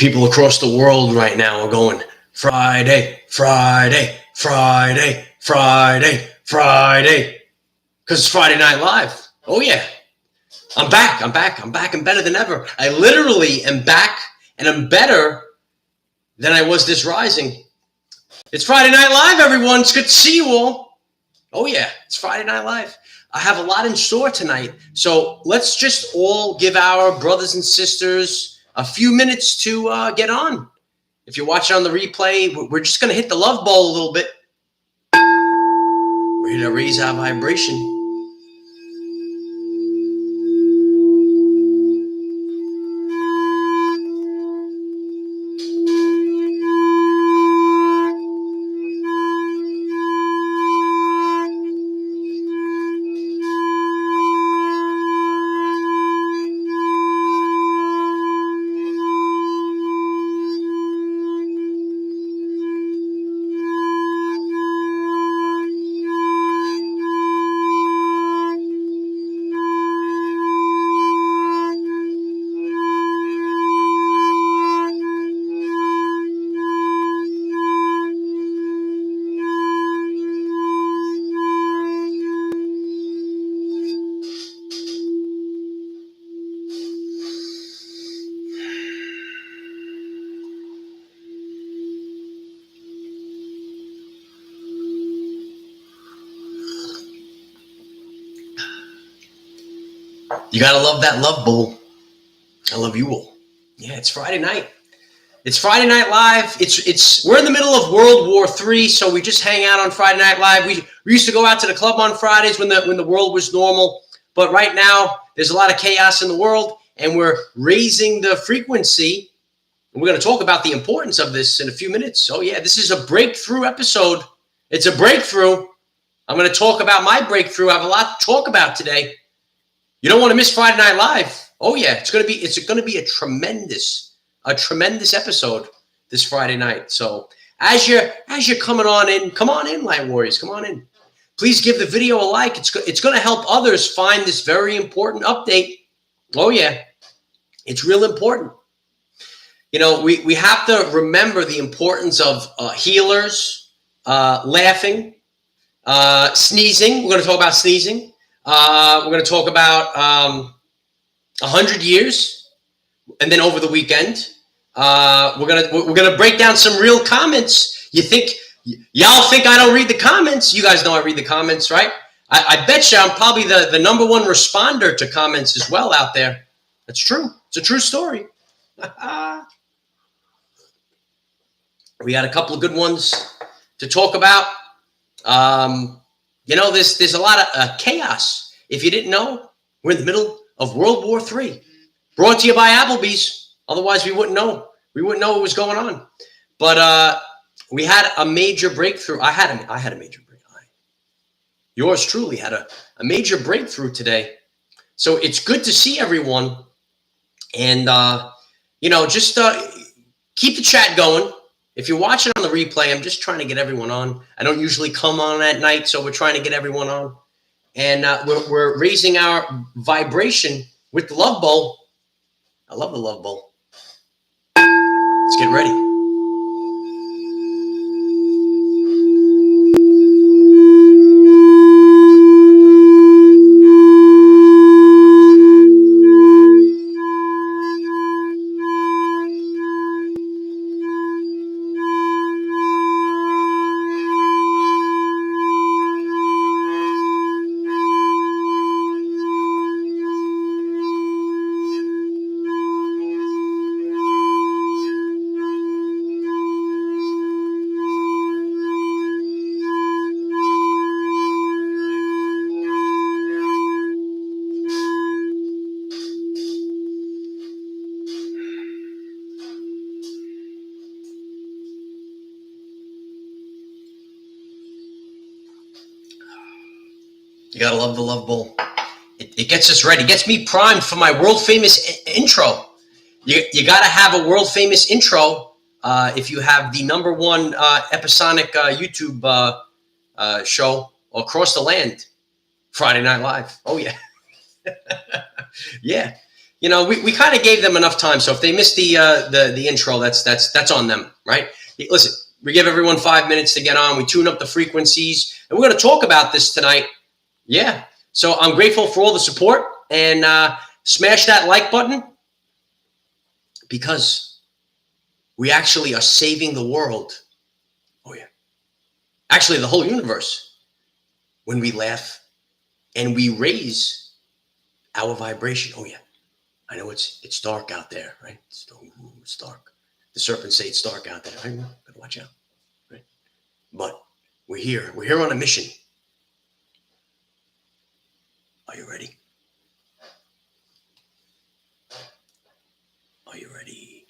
People across the world right now are going, Friday, Friday, Friday, Friday, Friday. Because it's Friday Night Live. Oh, yeah. I'm back. I'm back and better than ever. I literally am back and I'm better than I was this rising. It's Friday Night Live, everyone. It's good to see you all. Oh, yeah. It's Friday Night Live. I have a lot in store tonight. So let's just all give our brothers and sisters a few minutes to get on. If you're watching on the replay, we're just going to hit the love bowl a little bit. We're going to raise our vibration. You got to love that love bowl. I love you all. Yeah, it's Friday night. It's Friday Night Live. We're in the middle of World War III, so we just hang out on Friday Night Live. We used to go out to the club on Fridays when the world was normal, but right now there's a lot of chaos in the world, and we're raising the frequency. And we're going to talk about the importance of this in a few minutes. Oh yeah, this is a breakthrough episode. It's a breakthrough. I'm going to talk about my breakthrough. I have a lot to talk about today. You don't want to miss Friday Night Live. Oh yeah, it's going to be a tremendous episode this Friday night. So as you're coming on in, come on in, Light Warriors, come on in. Please give the video a like. It's going to help others find this very important update. Oh yeah, it's real important. You know, we have to remember the importance of healers, laughing, sneezing. We're going to talk about sneezing. We're going to talk about 100 years, and then over the weekend, we're gonna break down some real comments. Y'all think I don't read the comments? You guys know I read the comments, right? I bet you I'm probably the number one responder to comments as well out there. That's true. It's a true story. We got a couple of good ones to talk about. You know, there's a lot of chaos. If you didn't know, we're in the middle of World War III. Brought to you by Applebee's. Otherwise, we wouldn't know. We wouldn't know what was going on. But we had a major breakthrough. I had a major breakthrough. Yours truly had a major breakthrough today. So it's good to see everyone. And, you know, just keep the chat going. If you're watching on the replay, I'm just trying to get everyone on. I don't usually come on at night, so we're trying to get everyone on. And we're raising our vibration with the love bowl. I love the love bowl. Let's get ready. You gotta love the love bowl. It gets us ready. It gets me primed for my world famous intro. You gotta have a world famous intro if you have the number one episodic YouTube show across the land, Friday Night Live. Oh yeah, yeah. we kind of gave them enough time. So if they missed the intro, that's on them, right? Listen, we give everyone 5 minutes to get on. We tune up the frequencies, and we're going to talk about this tonight. Yeah. So I'm grateful for all the support, and smash that like button, because we actually are saving the world. Oh yeah. Actually, the whole universe, when we laugh and we raise our vibration. Oh yeah. I know it's dark out there, right? It's dark. The serpents say it's dark out there. I know. Gotta watch out, right? But we're here. We're here on a mission. Are you ready? Are you ready?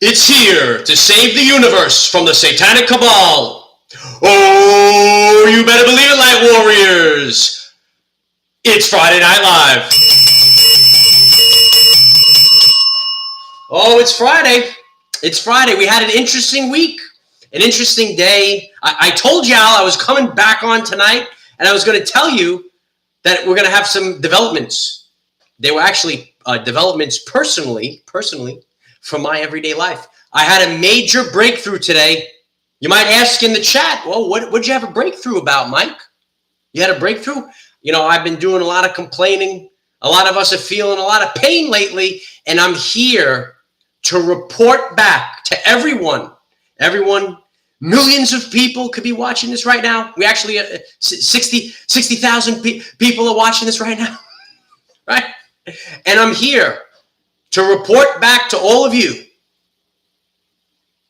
It's here to save the universe from the satanic cabal. Oh, you better believe it, Light Warriors. It's Friday Night Live. Oh, it's Friday. It's Friday. We had an interesting week, an interesting day. I told y'all I was coming back on tonight, and I was going to tell you that we're going to have some developments. They were actually developments personally from my everyday life. I had a major breakthrough today. You might ask in the chat, well, what'd you have a breakthrough about, Mike? You had a breakthrough? I've been doing a lot of complaining. A lot of us are feeling a lot of pain lately, and I'm here to report back to everyone. Millions of people could be watching this right now. We actually, 60,000 people are watching this right now, right? And I'm here to report back to all of you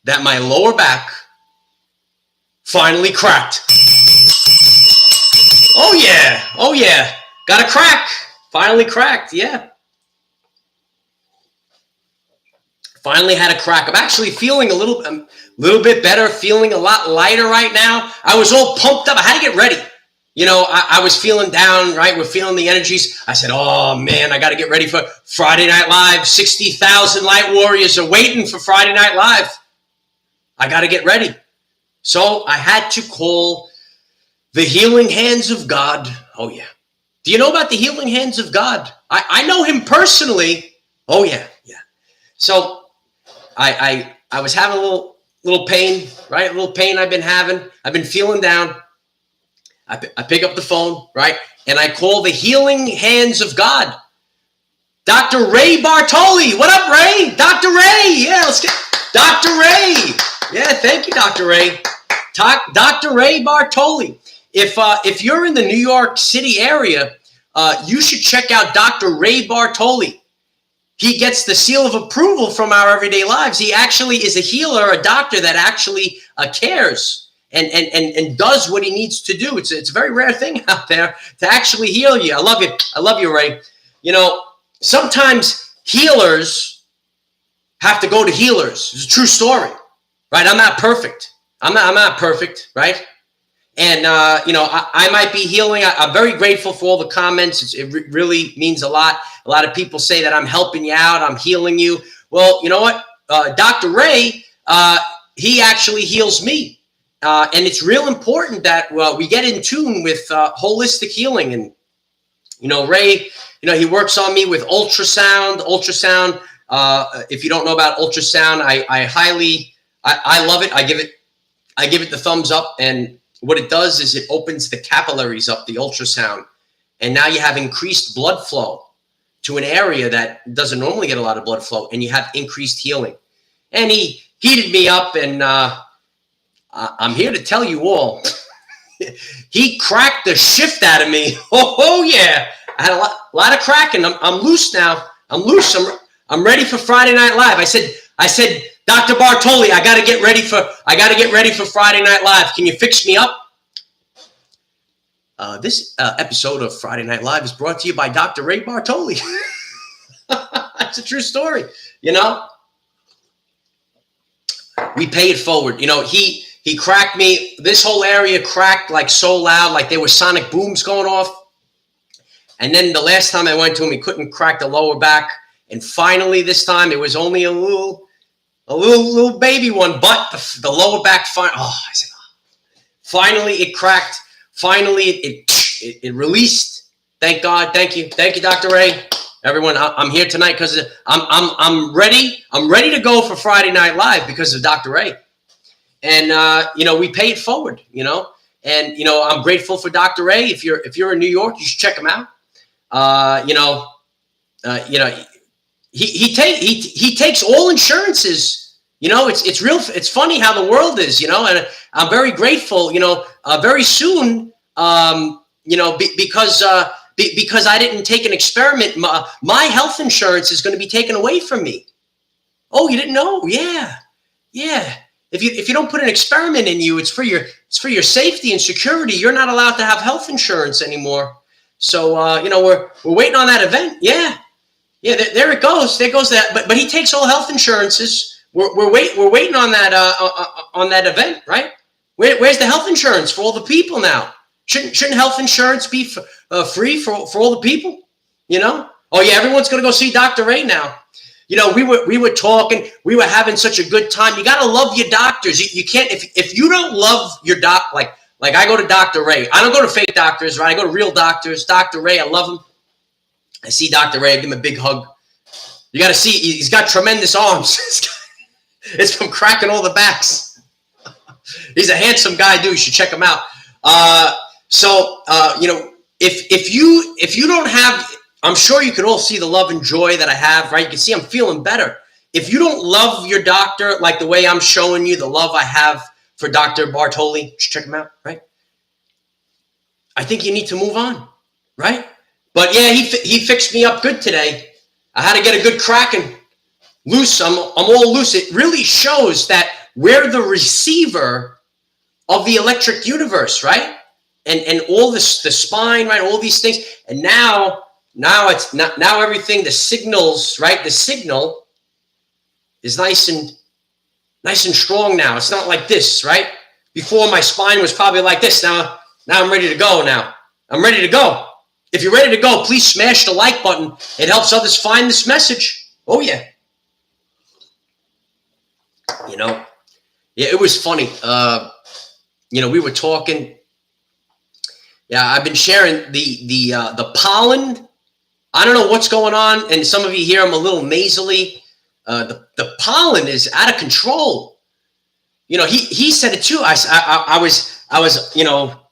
that my lower back finally cracked. Oh yeah, got a crack, finally cracked, yeah. Finally had a crack. I'm actually feeling a little bit better, feeling a lot lighter right now. I was all pumped up. I had to get ready. I was feeling down, right? We're feeling the energies. I said, oh, man, I got to get ready for Friday Night Live. 60,000 Light Warriors are waiting for Friday Night Live. I got to get ready. So I had to call the healing hands of God. Oh, yeah. Do you know about the healing hands of God? I know him personally. Oh, yeah. So I was having a little pain, right? A little pain I've been having. I've been feeling down. I pick up the phone, right? And I call the healing hands of God. Dr. Ray Bartoli. What up, Ray? Dr. Ray. Yeah, let's get Dr. Ray. Yeah, thank you, Dr. Ray. Dr. Ray Bartoli. If you're in the New York City area, you should check out Dr. Ray Bartoli. He gets the seal of approval from our everyday lives. He actually is a healer, a doctor that actually cares. And does what he needs to do. It's a very rare thing out there to actually heal you. I love you. I love you, Ray. Sometimes healers have to go to healers. It's a true story, right? I'm not perfect. I'm not perfect, right? And, I might be healing. I'm very grateful for all the comments. It really means a lot. A lot of people say that I'm helping you out. I'm healing you. Well, you know what? Dr. Ray, he actually heals me. And it's real important that we get in tune with holistic healing. And, Ray, he works on me with ultrasound. If you don't know about ultrasound, I love it. I give it the thumbs up. And what it does is it opens the capillaries up, the ultrasound. And now you have increased blood flow to an area that doesn't normally get a lot of blood flow. And you have increased healing. And he heated me up, and I'm here to tell you all, he cracked the shift out of me. Oh yeah. I had a lot of cracking. I'm loose now. I'm loose. I'm ready for Friday Night Live. I said, Dr. Bartoli, I got to get ready for Friday Night Live. Can you fix me up? This episode of Friday Night Live is brought to you by Dr. Ray Bartoli. That's a true story. We pay it forward. He cracked me. This whole area cracked like so loud, like there were sonic booms going off. And then the last time I went to him, he couldn't crack the lower back. And finally, this time, it was only a little a little baby one, but the lower back. I said, finally it cracked. Finally it released. Thank God. Thank you, Dr. Ray. Everyone, I'm here tonight because I'm ready. I'm ready to go for Friday Night Live because of Dr. Ray. And we pay it forward. And I'm grateful for Dr. Ray. If you're in New York, you should check him out. He takes all insurances. It's real. It's funny how the world is. And I'm very grateful. Very soon. Because I didn't take an experiment, my health insurance is going to be taken away from me. Oh, you didn't know? Yeah. If you don't put an experiment in you, it's for your safety and security. You're not allowed to have health insurance anymore. So we're waiting on that event. Yeah. There it goes. There goes that. But he takes all health insurances. We're waiting on that event, right? Where's the health insurance for all the people now? Shouldn't health insurance be free for all the people? Oh yeah, everyone's gonna go see Dr. Ray now. We were talking, we were having such a good time. You gotta love your doctors. You can't if you don't love your doc, like I go to Dr. Ray. I don't go to fake doctors, right? I go to real doctors. Dr. Ray, I love him. I see Dr. Ray, I give him a big hug. You gotta see, he's got tremendous arms. It's from cracking all the backs. He's a handsome guy, dude. You should check him out. If you don't have, I'm sure you can all see the love and joy that I have, right? You can see I'm feeling better. If you don't love your doctor like the way I'm showing you the love I have for Dr. Bartoli, you should check him out, right? I think you need to move on, right? But yeah, he fixed me up good today. I had to get a good cracking loose. I'm all loose. It really shows that we're the receiver of the electric universe, right? And all this, the spine, right? All these things. And now it's not, now everything, the signals, right? The signal is nice and strong now. It's not like this, right? Before my spine was probably like this. Now I'm ready to go now. I'm ready to go. If you're ready to go, please smash the like button. It helps others find this message. Oh yeah. Yeah, it was funny. We were talking. Yeah, I've been sharing the pollen. I don't know what's going on, and some of you hear I'm a little nasally. The pollen is out of control. He said it too. I was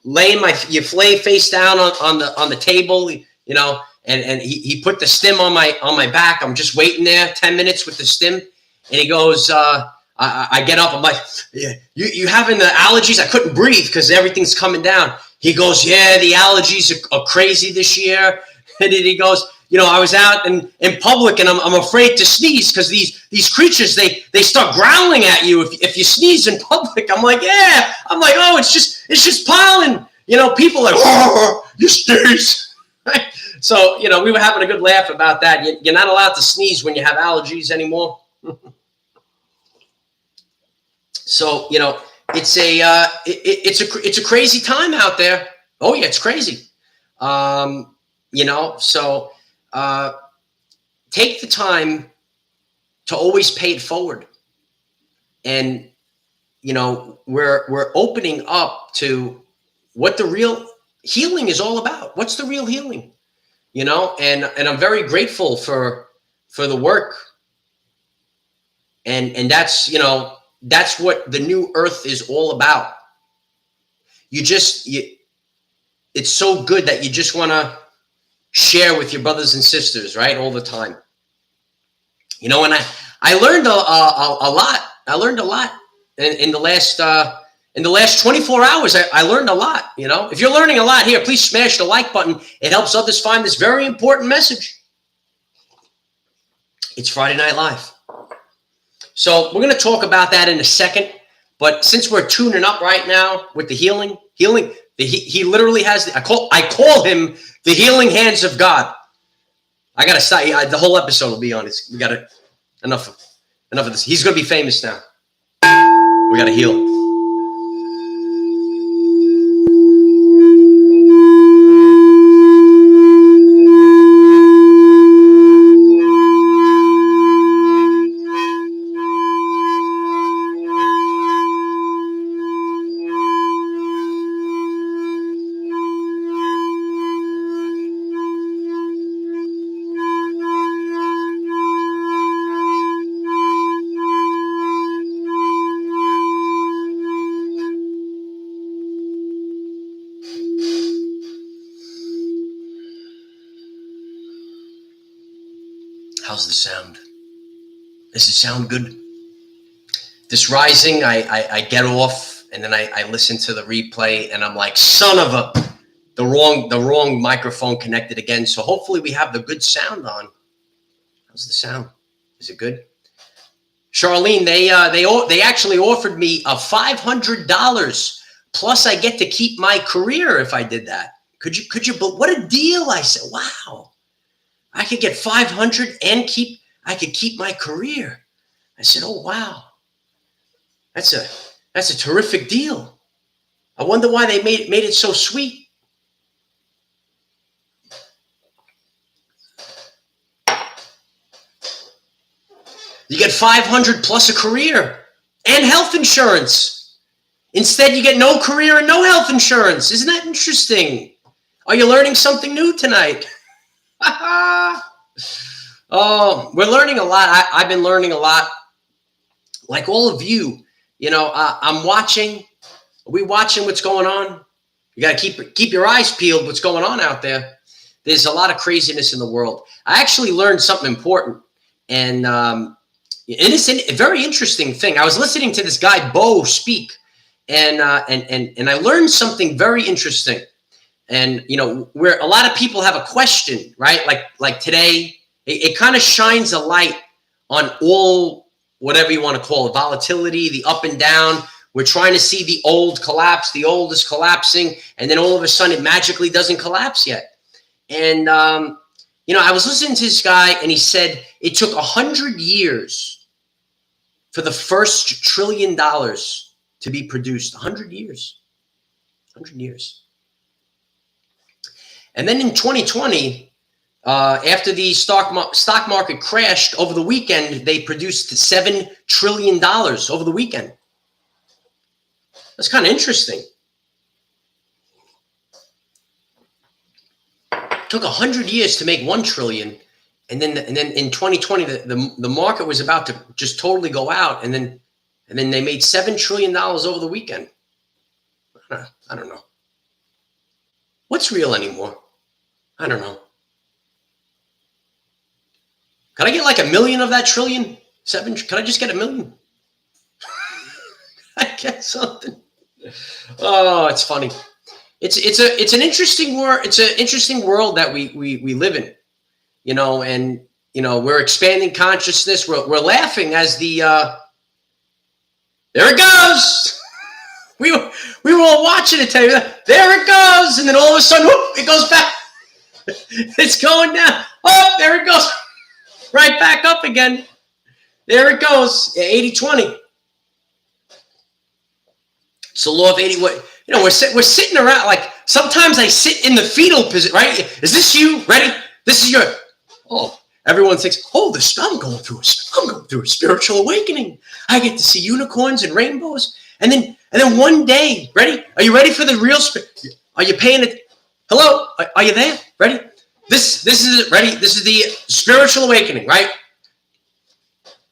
laying you lay face down on the table, and he put the stim on my back. I'm just waiting there 10 minutes with the stim, and he goes, I get up. I'm like, yeah, you having the allergies? I couldn't breathe because everything's coming down. He goes, yeah, the allergies are crazy this year. And he goes, I was out in public and I'm afraid to sneeze because these creatures, they start growling at you if you sneeze in public. I'm like, yeah. I'm like, oh, it's just pollen. People are like, oh, you sneeze. Right? So, we were having a good laugh about that. You're not allowed to sneeze when you have allergies anymore. So, it's a crazy time out there. Oh yeah, it's crazy. So take the time to always pay it forward. And, we're opening up to what the real healing is all about. What's the real healing? And I'm very grateful for the work. And that's, that's what the new earth is all about. It's so good that you just want to share with your brothers and sisters, right? All the time. And I learned a lot. I learned a lot in the last 24 hours. I learned a lot. If you're learning a lot here, please smash the like button. It helps others find this very important message. It's Friday Night Live. So we're going to talk about that in a second. But since we're tuning up right now with the healing, he literally has, I call him the healing hands of God. I got to say, the whole episode will be on this. We got to, enough of this. He's going to be famous now. We got to heal. How's the sound? Does it sound good? This rising, I get off and then I listen to the replay and I'm like, son of a, the wrong microphone connected again. So hopefully we have the good sound on. How's the sound? Is it good? Charlene, they actually offered me a $500 plus I get to keep my career if I did that. Could you, but what a deal. I said, wow, I could get 500 and I could keep my career. I said, oh, wow. That's a terrific deal. I wonder why they made it so sweet. You get 500 plus a career and health insurance. Instead, you get no career and no health insurance. Isn't that interesting? Are you learning something new tonight? Oh, we're learning a lot. I've been learning a lot. Like all of you, you know, I'm watching. Are we watching what's going on? You got to keep your eyes peeled. What's going on out there? There's a lot of craziness in the world. I actually learned something important, and it's a very interesting thing. I was listening to this guy Bo speak, and I learned something very interesting. And you know, where a lot of people have a question, right? Like today, it kind of shines a light on all, whatever you want to call it, volatility, the up and down. We're trying to see the old collapse. The old is collapsing, and then all of a sudden, it magically doesn't collapse yet. And you know, I was listening to this guy, and he said it took 100 years for the first $1 trillion to be produced. 100 years. 100 years. And then in 2020, after the stock market crashed over the weekend, they produced $7 trillion over the weekend. That's kind of interesting. It took 100 years to make 1 trillion. And then in 2020, the market was about to just totally go out. And then they made $7 trillion over the weekend. I don't know. What's real anymore? I don't know. Can I get like 1 million of that trillion? 7? Can I just get 1 million? I get something. Oh, it's funny. It's an interesting world. It's an interesting world that we live in, you know, and you know, we're expanding consciousness. We're laughing as the there it goes. We were all watching it today. There it goes, and then all of a sudden, whoop, it goes back. It's going down. Oh, there it goes. Right back up again. There it goes. 80-20. It's the law of 80. What, you know, we're sitting around, like sometimes I sit in the fetal position, right? Is this you? Ready? This is your. Oh, everyone thinks, oh, I'm going through a spiritual awakening. I get to see unicorns and rainbows. And then one day, ready? Are you ready for the real Are you paying it? Hello? Are you there? Ready? This is it. Ready? This is the spiritual awakening, right?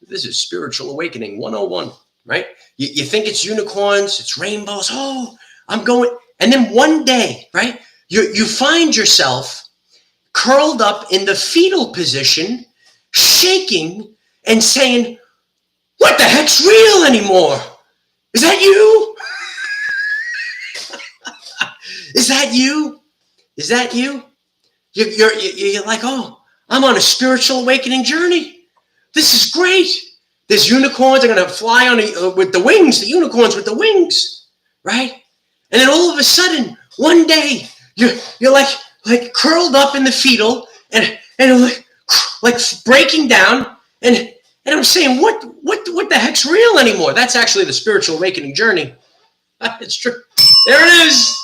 This is spiritual awakening 101, right? You think it's unicorns, it's rainbows. Oh, I'm going. And then one day, right? You find yourself curled up in the fetal position, shaking and saying, what the heck's real anymore? Is that you? Is that you? Is that you? You're like, oh, I'm on a spiritual awakening journey. This is great. There's unicorns. They're going to fly on with the wings, the unicorns with the wings, right? And then all of a sudden, one day, you're like curled up in the fetal and like breaking down. And I'm saying, what the heck's real anymore? That's actually the spiritual awakening journey. It's true. There it is.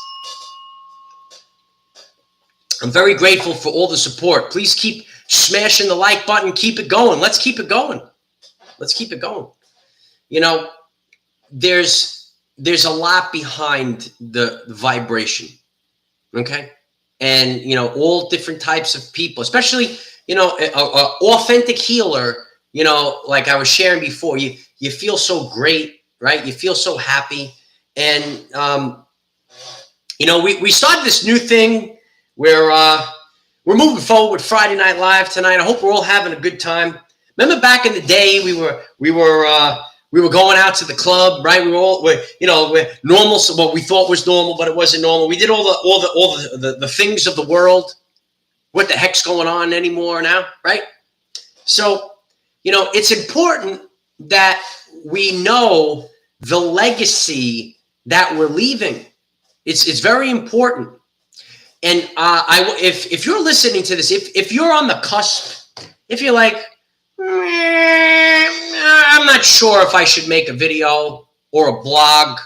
I'm very grateful for all the support. Please keep smashing the like button. Keep it going. Let's keep it going. Let's keep it going. You know, there's a lot behind the vibration. Okay. And, you know, all different types of people, especially, you know, a authentic healer, you know, like I was sharing before, you feel so great, right? You feel so happy. And, you know, we started this new thing where We're moving forward with Friday Night Live tonight. I hope we're all having a good time. Remember back in the day, we were going out to the club, right? We were all, we're normal, so what we thought was normal, but it wasn't normal. We did all the things of the world. What the heck's going on anymore now, right? So, it's important that we know the legacy that we're leaving. It's very important. And if you're listening to this, if you're on the cusp, if you're like, I'm not sure if I should make a video or a blog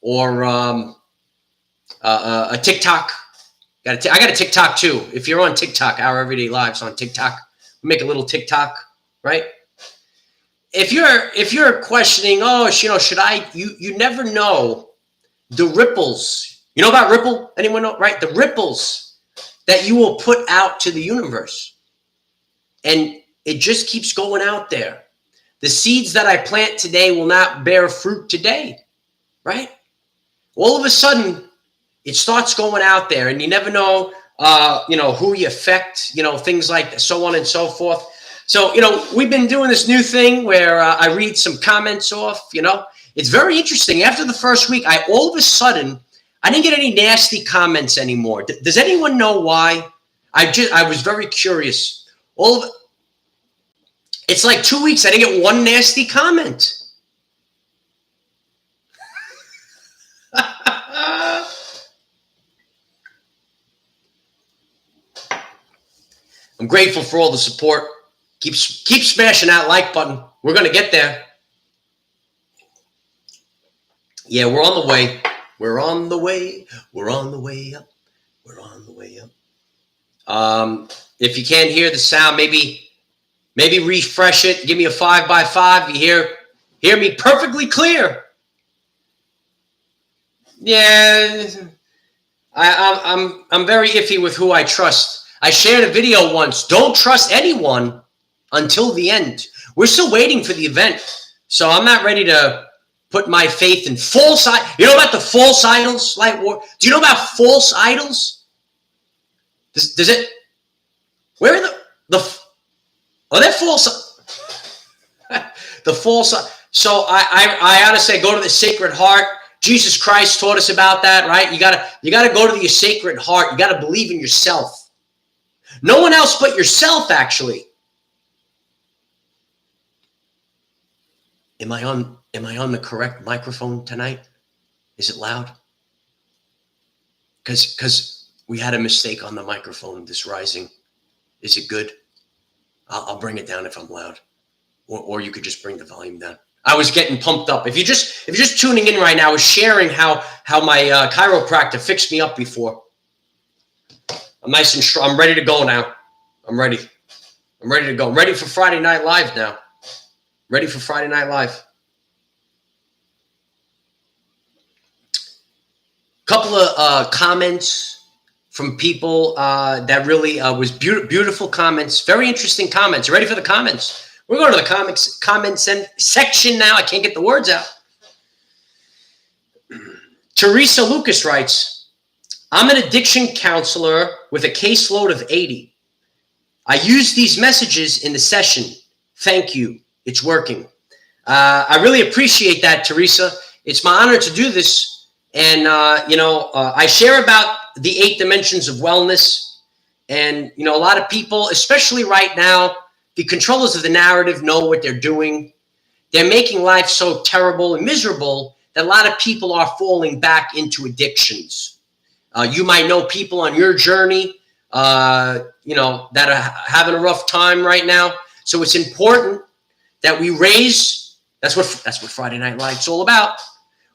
or a TikTok. I got a TikTok too. If you're on TikTok, our everyday lives on TikTok, make a little TikTok, right? If you're questioning, should I? You never know the ripples. You know about ripple? Anyone know? Right, the ripples that you will put out to the universe, and it just keeps going out there. The seeds that I plant today will not bear fruit today, right? All of a sudden, it starts going out there, and you never know, who you affect, things like that, so on and so forth. So, we've been doing this new thing where I read some comments off, It's very interesting. After the first week, all of a sudden, I didn't get any nasty comments anymore. Does anyone know why? I was very curious. It's like 2 weeks, I didn't get one nasty comment. I'm grateful for all the support. Keep smashing that like button. We're going to get there. Yeah, we're on the way. We're on the way. We're on the way up. We're on the way up. If you can't hear the sound, maybe refresh it. Give me a 5x5. You hear me perfectly clear. Yeah, I'm very iffy with who I trust. I shared a video once. Don't trust anyone until the end. We're still waiting for the event, so I'm not ready to put my faith in false idols. You know about the false idols? Do you know about false idols? Does it? Where are they're false? The false. So I honestly go to the Sacred Heart. Jesus Christ taught us about that, right? You gotta go to your Sacred Heart. You gotta believe in yourself. No one else but yourself, actually. Am I on the correct microphone tonight? Is it loud? Because we had a mistake on the microphone this rising. Is it good? I'll bring it down if I'm loud. Or you could just bring the volume down. I was getting pumped up. If you're just tuning in right now, I was sharing how my chiropractor fixed me up before. I'm nice and strong. I'm ready to go now. I'm ready to go. I'm ready for Friday Night Live now. Ready for Friday Night Live. Couple of comments from people that really was beautiful comments. Very interesting comments. Ready for the comments? We're going to the comments section now. I can't get the words out. Teresa Lucas writes, I'm an addiction counselor with a caseload of 80. I use these messages in the session. Thank you. It's working. I really appreciate that, Teresa. It's my honor to do this. And, I share about the 8 dimensions of wellness. And, a lot of people, especially right now, the controllers of the narrative know what they're doing. They're making life so terrible and miserable that a lot of people are falling back into addictions. You might know people on your journey, that are having a rough time right now. So it's important that we raise. That's what Friday Night Live's all about.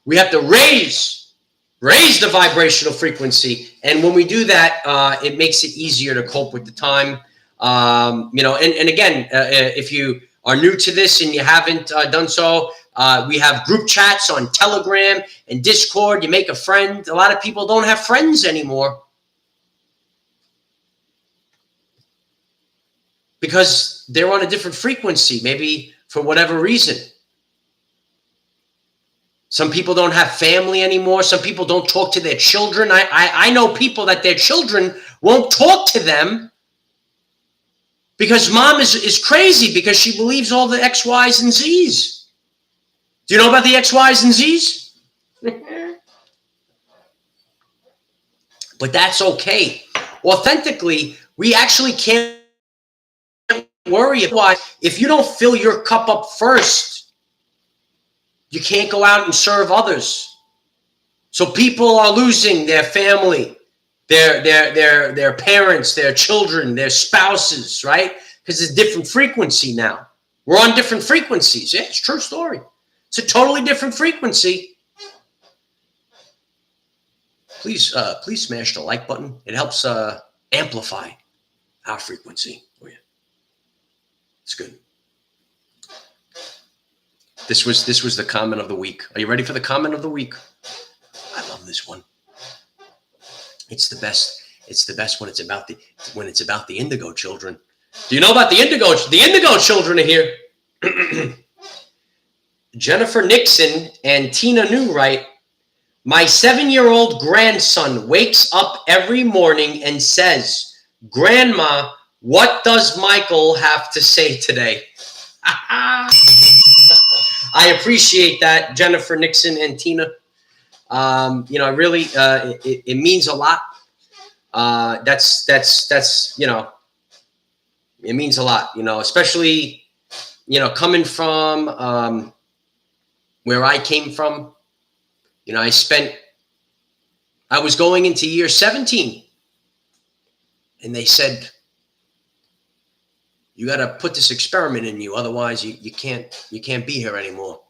We have to raise the vibrational frequency, and when we do that, it makes it easier to cope with the time. And again, if you are new to this and you haven't done so, we have group chats on Telegram and Discord. You make a friend. A lot of people don't have friends anymore because they're on a different frequency, maybe for whatever reason. Some people don't have family anymore. Some people don't talk to their children. I know people that their children won't talk to them because mom is crazy because she believes all the X, Y's, and Z's. Do you know about the X, Y's, and Z's? But that's okay. Authentically, we actually can't worry about if you don't fill your cup up first, you can't go out and serve others. So people are losing their family, their parents, their children, their spouses, right? Because it's a different frequency now. We're on different frequencies. Yeah, it's a true story. It's a totally different frequency. Please smash the like button. It helps amplify our frequency. Oh, yeah. It's good. This was the comment of the week. Are you ready for the comment of the week? I love this one. It's the best. It's the best when it's about the indigo children. Do you know about the indigo? The indigo children are here. Jennifer Nixon and Tina New write, my 7-year-old grandson wakes up every morning and says, Grandma, what does Michael have to say today? I appreciate that, Jennifer Nixon and Tina. Really, it means a lot. That's it means a lot, especially, coming from where I came from. I was going into year 17 and they said, you got to put this experiment in you. Otherwise you can't be here anymore.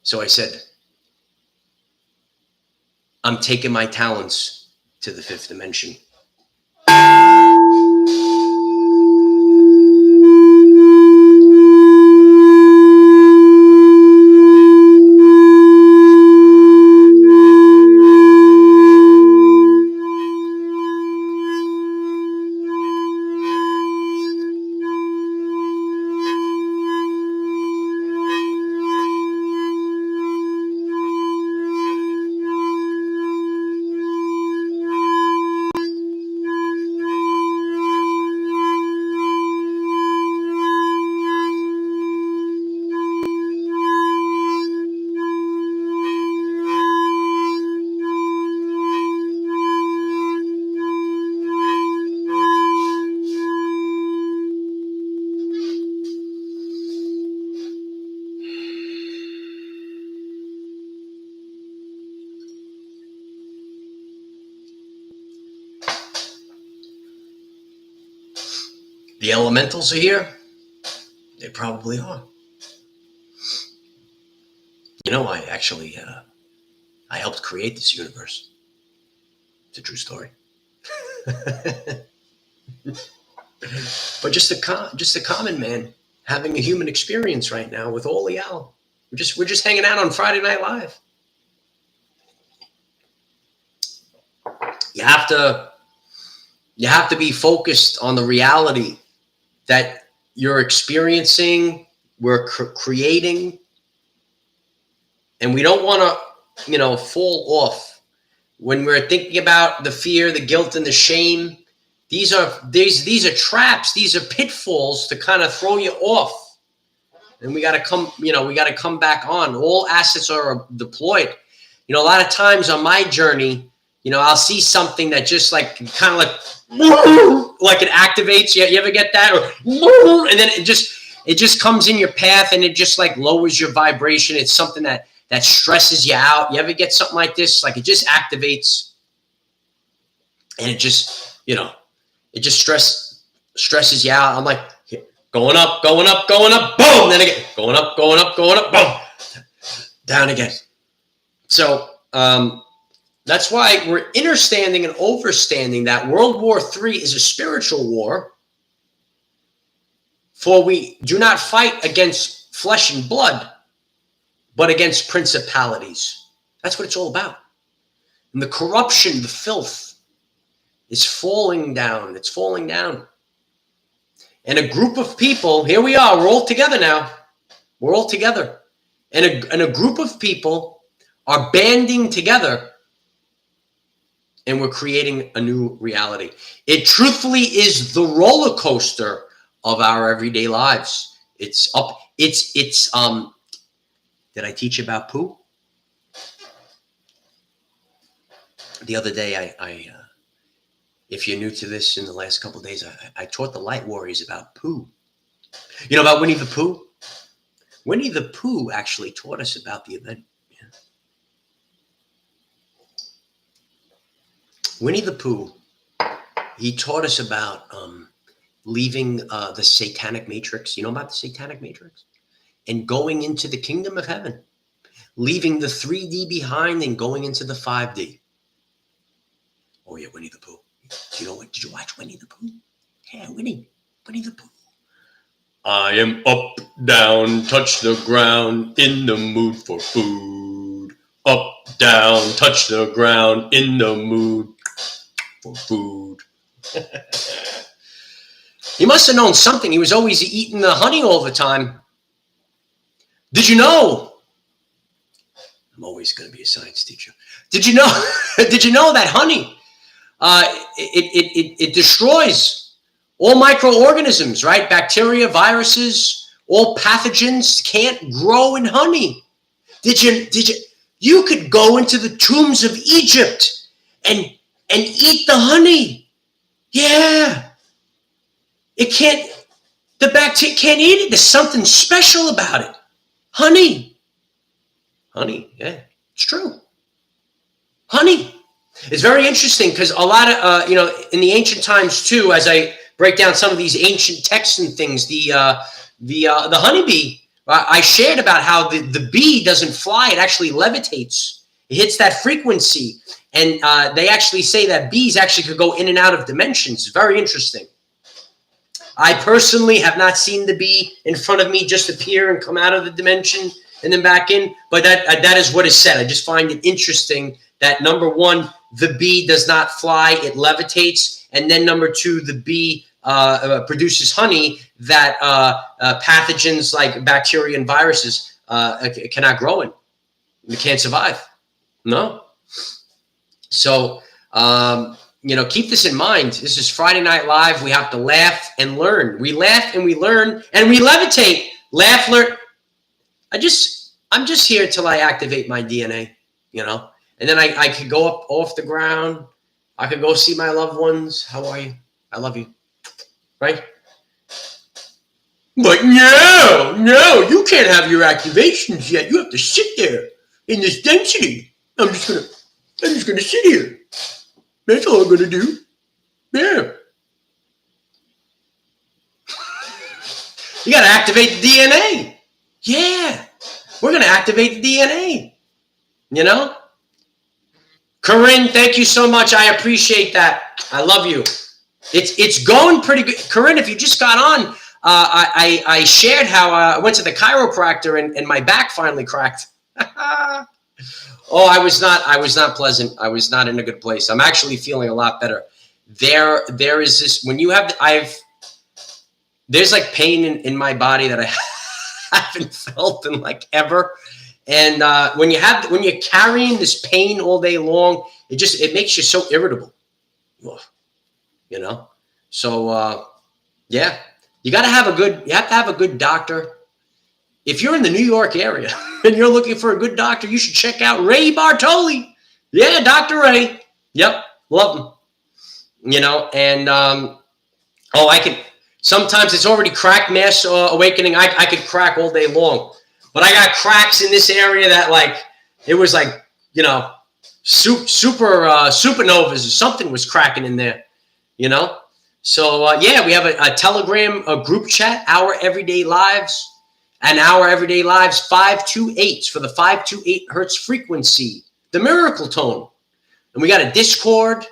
So I said, I'm taking my talents to the 5th dimension. The elementals are here. They probably are. I helped create this universe. It's a true story. But just a common man having a human experience right now with all of y'all. We're just hanging out on Friday Night Live. You have to be focused on the reality that you're experiencing, we're creating, and we don't want to, fall off. When we're thinking about the fear, the guilt, and the shame, these are traps, these are pitfalls to kind of throw you off. And we got to come back on. All assets are deployed. A lot of times on my journey, I'll see something that just like kind of like it activates. You ever get that? And then it just comes in your path and it just like lowers your vibration. It's something that stresses you out. You ever get something like this? Like it just activates and it just, stresses you out. I'm like going up, boom. Then again, going up, boom. Down again. So, that's why we're understanding and overstanding that World War III is a spiritual war, for we do not fight against flesh and blood, but against principalities. That's what it's all about. And the corruption, the filth is falling down. It's falling down. And a group of people, here we are, we're all together now. We're all together. and a group of people are banding together, and we're creating a new reality. It truthfully is the roller coaster of our everyday lives. It's up. It's did I teach about poo? The other day, I if you're new to this, in the last couple of days, I taught the Light Warriors about poo. You know about Winnie the Pooh? Winnie the Pooh actually taught us about the event. Yeah. Winnie the Pooh, he taught us about leaving the satanic matrix. You know about the satanic matrix? And going into the kingdom of heaven, leaving the 3D behind and going into the 5D. Oh yeah, Winnie the Pooh. You know what? Did you watch Winnie the Pooh? Yeah, Winnie the Pooh. I am up, down, touch the ground, in the mood for food. Up, down, touch the ground, in the mood for food. He must have known something. He was always eating the honey all the time. Did you know? I'm always going to be a science teacher. Did you know? Did you know that honey? It destroys all microorganisms, right? Bacteria, viruses, all pathogens can't grow in honey. Did you? You could go into the tombs of Egypt and eat the honey. Yeah. It can't. The bacteria can't eat it. There's something special about it. Honey. Honey. Yeah, it's true. Honey. It's very interesting because a lot of, in the ancient times too, as I break down some of these ancient texts and things, the honeybee, I shared about how the bee doesn't fly, it actually levitates. It hits that frequency. And they actually say that bees actually could go in and out of dimensions. Very interesting. I personally have not seen the bee in front of me just appear and come out of the dimension and then back in, but that is what is said. I just find it interesting that, number one, the bee does not fly, it levitates, and then number two, the bee produces honey that pathogens like bacteria and viruses cannot grow in. They can't survive. No. So, keep this in mind. This is Friday Night Live. We have to laugh and learn. We laugh and we learn and we levitate. Laugh, learn. I'm just here till I activate my DNA, and then I could go up off the ground. I could go see my loved ones. How are you? I love you. Right? But no, you can't have your activations yet. You have to sit there in this density. I'm just gonna sit here. That's all I'm gonna do. Yeah. You gotta activate the DNA. Yeah. We're gonna activate the DNA. Corinne, thank you so much. I appreciate that. I love you. It's going pretty good. Corinne, if you just got on, I shared how I went to the chiropractor and my back finally cracked. Oh, I was not pleasant. I was not in a good place. I'm actually feeling a lot better. There is this, when you have, there's like pain in my body that I haven't felt in like ever. And when you're carrying this pain all day long, it makes you so irritable, So yeah, you have to have a good doctor. If you're in the New York area and you're looking for a good doctor, you should check out Ray Bartoli. Yeah, Dr. Ray. Yep, love him. And I can. Sometimes it's already crack mass awakening. I could crack all day long. But I got cracks in this area that it was supernovas or something was cracking in there, So, we have a Telegram, a group chat, Our Everyday Lives, and Our Everyday Lives 528 for the 528 hertz frequency, the miracle tone. And we got a Discord.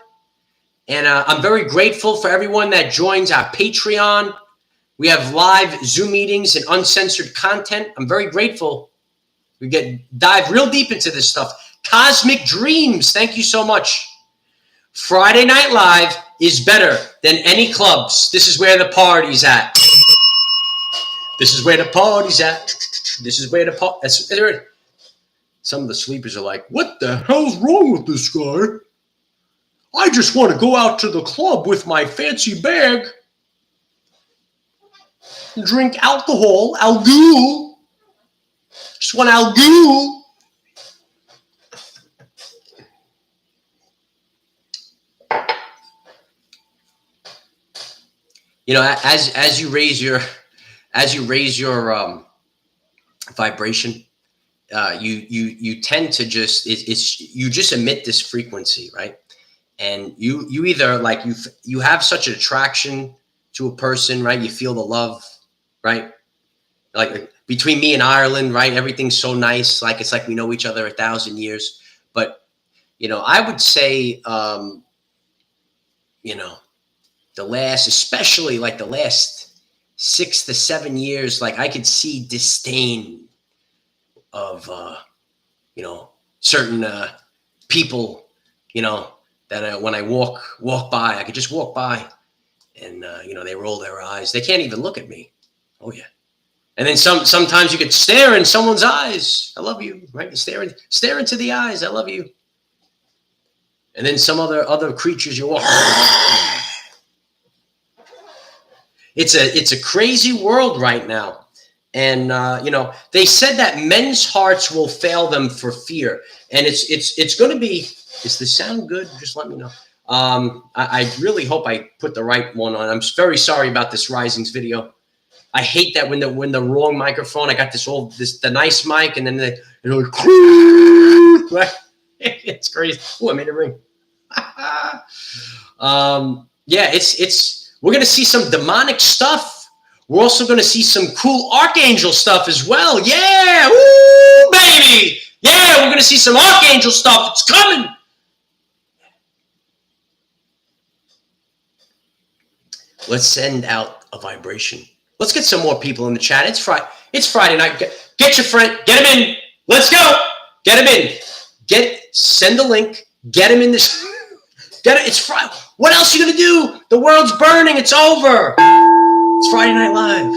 And I'm very grateful for everyone that joins our Patreon. We have live Zoom meetings and uncensored content. I'm very grateful. We dive real deep into this stuff. Cosmic Dreams, thank you so much. Friday Night Live is better than any clubs. This is where the party's at. This is where the party's at. This is where the party. Some of the sleepers are like, what the hell's wrong with this guy? I just want to go out to the club with my fancy bag, drink alcohol, alcohol. Just want alcohol. You know, as you raise your vibration, you tend to just you just emit this frequency, right? And you either like you have such an attraction to a person, right? You feel the love, right? Like between me and Ireland, right? Everything's so nice. Like it's like we know each other 1,000 years. But you know, I would say, you know, especially like the last 6 to 7 years, like I could see disdain of, you know, certain people, you know, that when I walk by, I could just walk by and, you know, they roll their eyes. They can't even look at me. Oh, yeah. And then sometimes you could stare in someone's eyes. I love you, right? You stare into the eyes. I love you. And then some other creatures you walk. It's a crazy world right now. And, you know, they said that men's hearts will fail them for fear. And it's going to be, is the sound good? Just let me know. I really hope I put the right one on. I'm very sorry about this Risings video. I hate that when the wrong microphone, I got the nice mic and then it's crazy. Oh, I made it ring. Yeah, we're going to see some demonic stuff. We're also going to see some cool archangel stuff as well. Yeah, woo, baby. Yeah, we're going to see some archangel stuff. It's coming. Let's send out a vibration. Let's get some more people in the chat. It's Friday night. Get your friend. Get him in. Let's go. Get him in. Send the link. Get him in this. Get it. It's Friday. What else are you going to do? The world's burning. It's over. It's Friday Night Live.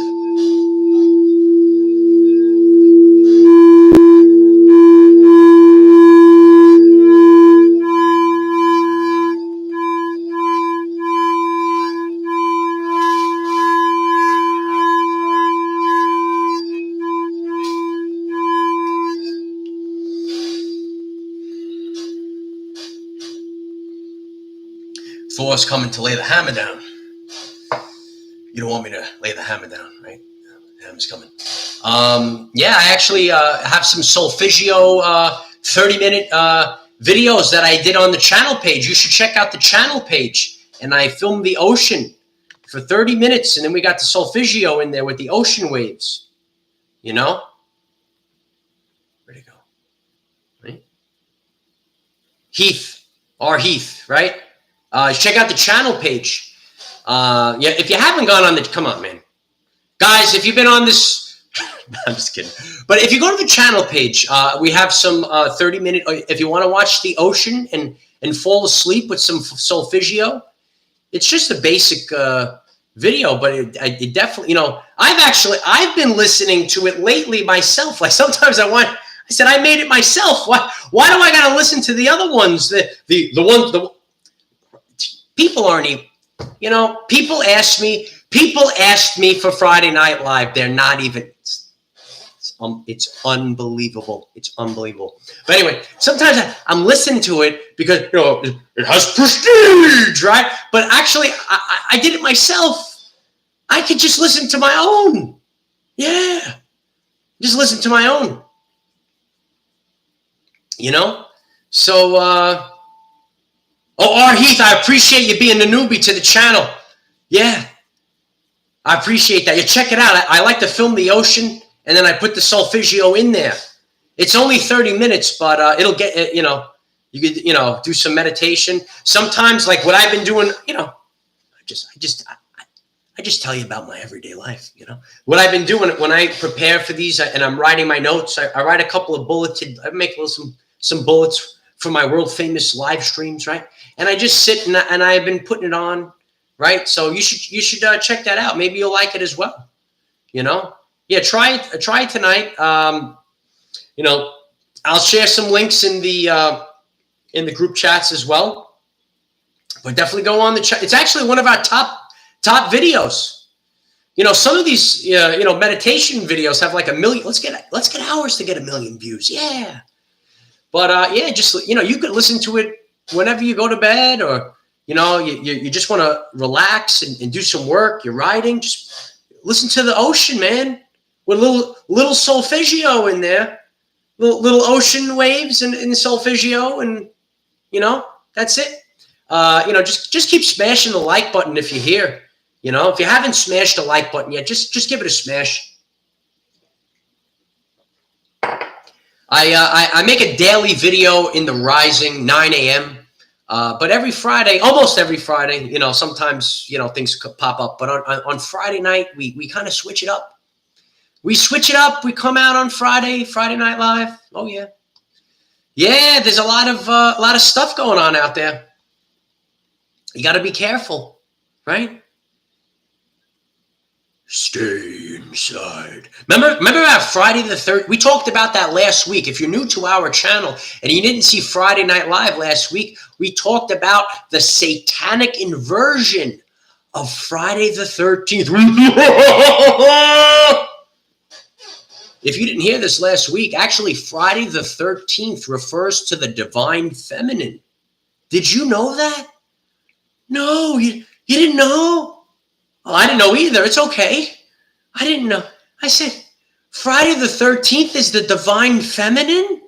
Thor's coming to lay the hammer down. You don't want me to lay the hammer down, right? The hammer's coming. Yeah, I actually have some Solfeggio 30-minute videos that I did on the channel page. You should check out the channel page. And I filmed the ocean for 30 minutes. And then we got the Solfeggio in there with the ocean waves. You know? Where'd it go? Right? Heath. R. Heath, right? Check out the channel page. Yeah, if you haven't gone on come on, man. Guys, if you've been on this, I'm just kidding. But if you go to the channel page, we have some 30-minute, if you want to watch the ocean and fall asleep with some Solfeggio, it's just a basic video, but it definitely, you know, I've been listening to it lately myself. Like sometimes I said, I made it myself. Why do I got to listen to the other ones? People aren't even, you know, people asked me for Friday Night Live. They're not even, it's unbelievable. It's unbelievable. But anyway, sometimes I'm listening to it because, you know, it has prestige, right? But actually, I did it myself. I could just listen to my own. Yeah. Just listen to my own. You know? So, oh, R. Heath, I appreciate you being the newbie to the channel. Yeah, I appreciate that. You check it out. I like to film the ocean, and then I put the Solfeggio in there. It's only 30 minutes, but it'll get, you know, you could, you know, do some meditation. Sometimes, like what I've been doing, you know, I just tell you about my everyday life, you know. What I've been doing when I prepare for these, and I'm writing my notes, I write a couple of bulleted, I make some bullets for my world famous live streams, right? And I just sit and I've been putting it on, right? So you should check that out. Maybe you'll like it as well, you know. Yeah, try it tonight. You know, I'll share some links in the group chats as well. But definitely go on the chat. It's actually one of our top videos. You know, some of these meditation videos have like 1 million. Let's get ours to get 1 million views. Yeah. But yeah, just you could listen to it whenever you go to bed, or you just want to relax and do some work. You're riding, just listen to the ocean, man, with little solfeggio in there, little ocean waves and solfeggio, and that's it. Just keep smashing the like button if you're here. If you haven't smashed the like button yet, just give it a smash. I make a daily video in the rising, 9 a.m. But every Friday, almost every Friday, sometimes, things could pop up. But on Friday night, we kind of switch it up. We switch it up. We come out on Friday Night Live. Oh, yeah. Yeah, there's a lot of stuff going on out there. You got to be careful, right? Stay inside. Remember about Friday the 3rd? We talked about that last week. If you're new to our channel and you didn't see Friday Night Live last week, we talked about the satanic inversion of Friday the 13th. If you didn't hear this last week, actually Friday the 13th refers to the divine feminine. Did you know that? No, you didn't know? Oh, I didn't know either. It's okay. I didn't know. I said, Friday the 13th is the divine feminine?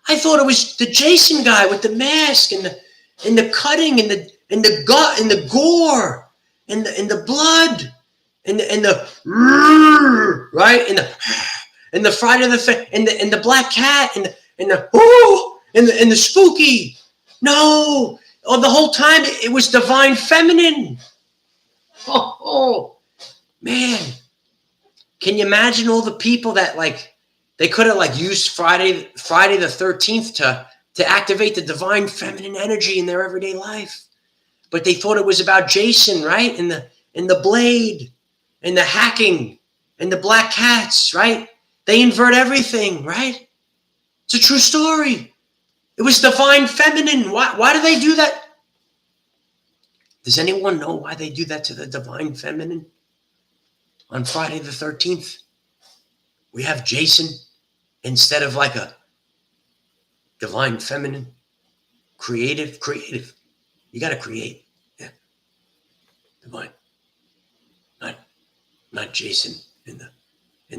I thought it was the Jason guy with the mask and the cutting and the gut and the gore and the blood and the right and the Friday and the black cat and the spooky. No, the whole time it was divine feminine. Oh, man. Can you imagine all the people that they could have used Friday the 13th to activate the divine feminine energy in their everyday life? But they thought it was about Jason, right? And the blade and the hacking and the black cats, right? They invert everything, right? It's a true story. It was divine feminine. Why do they do that? Does anyone know why they do that to the divine feminine? On Friday the 13th, we have Jason instead of a divine feminine. Creative. You got to create. Yeah. Divine. Not Jason in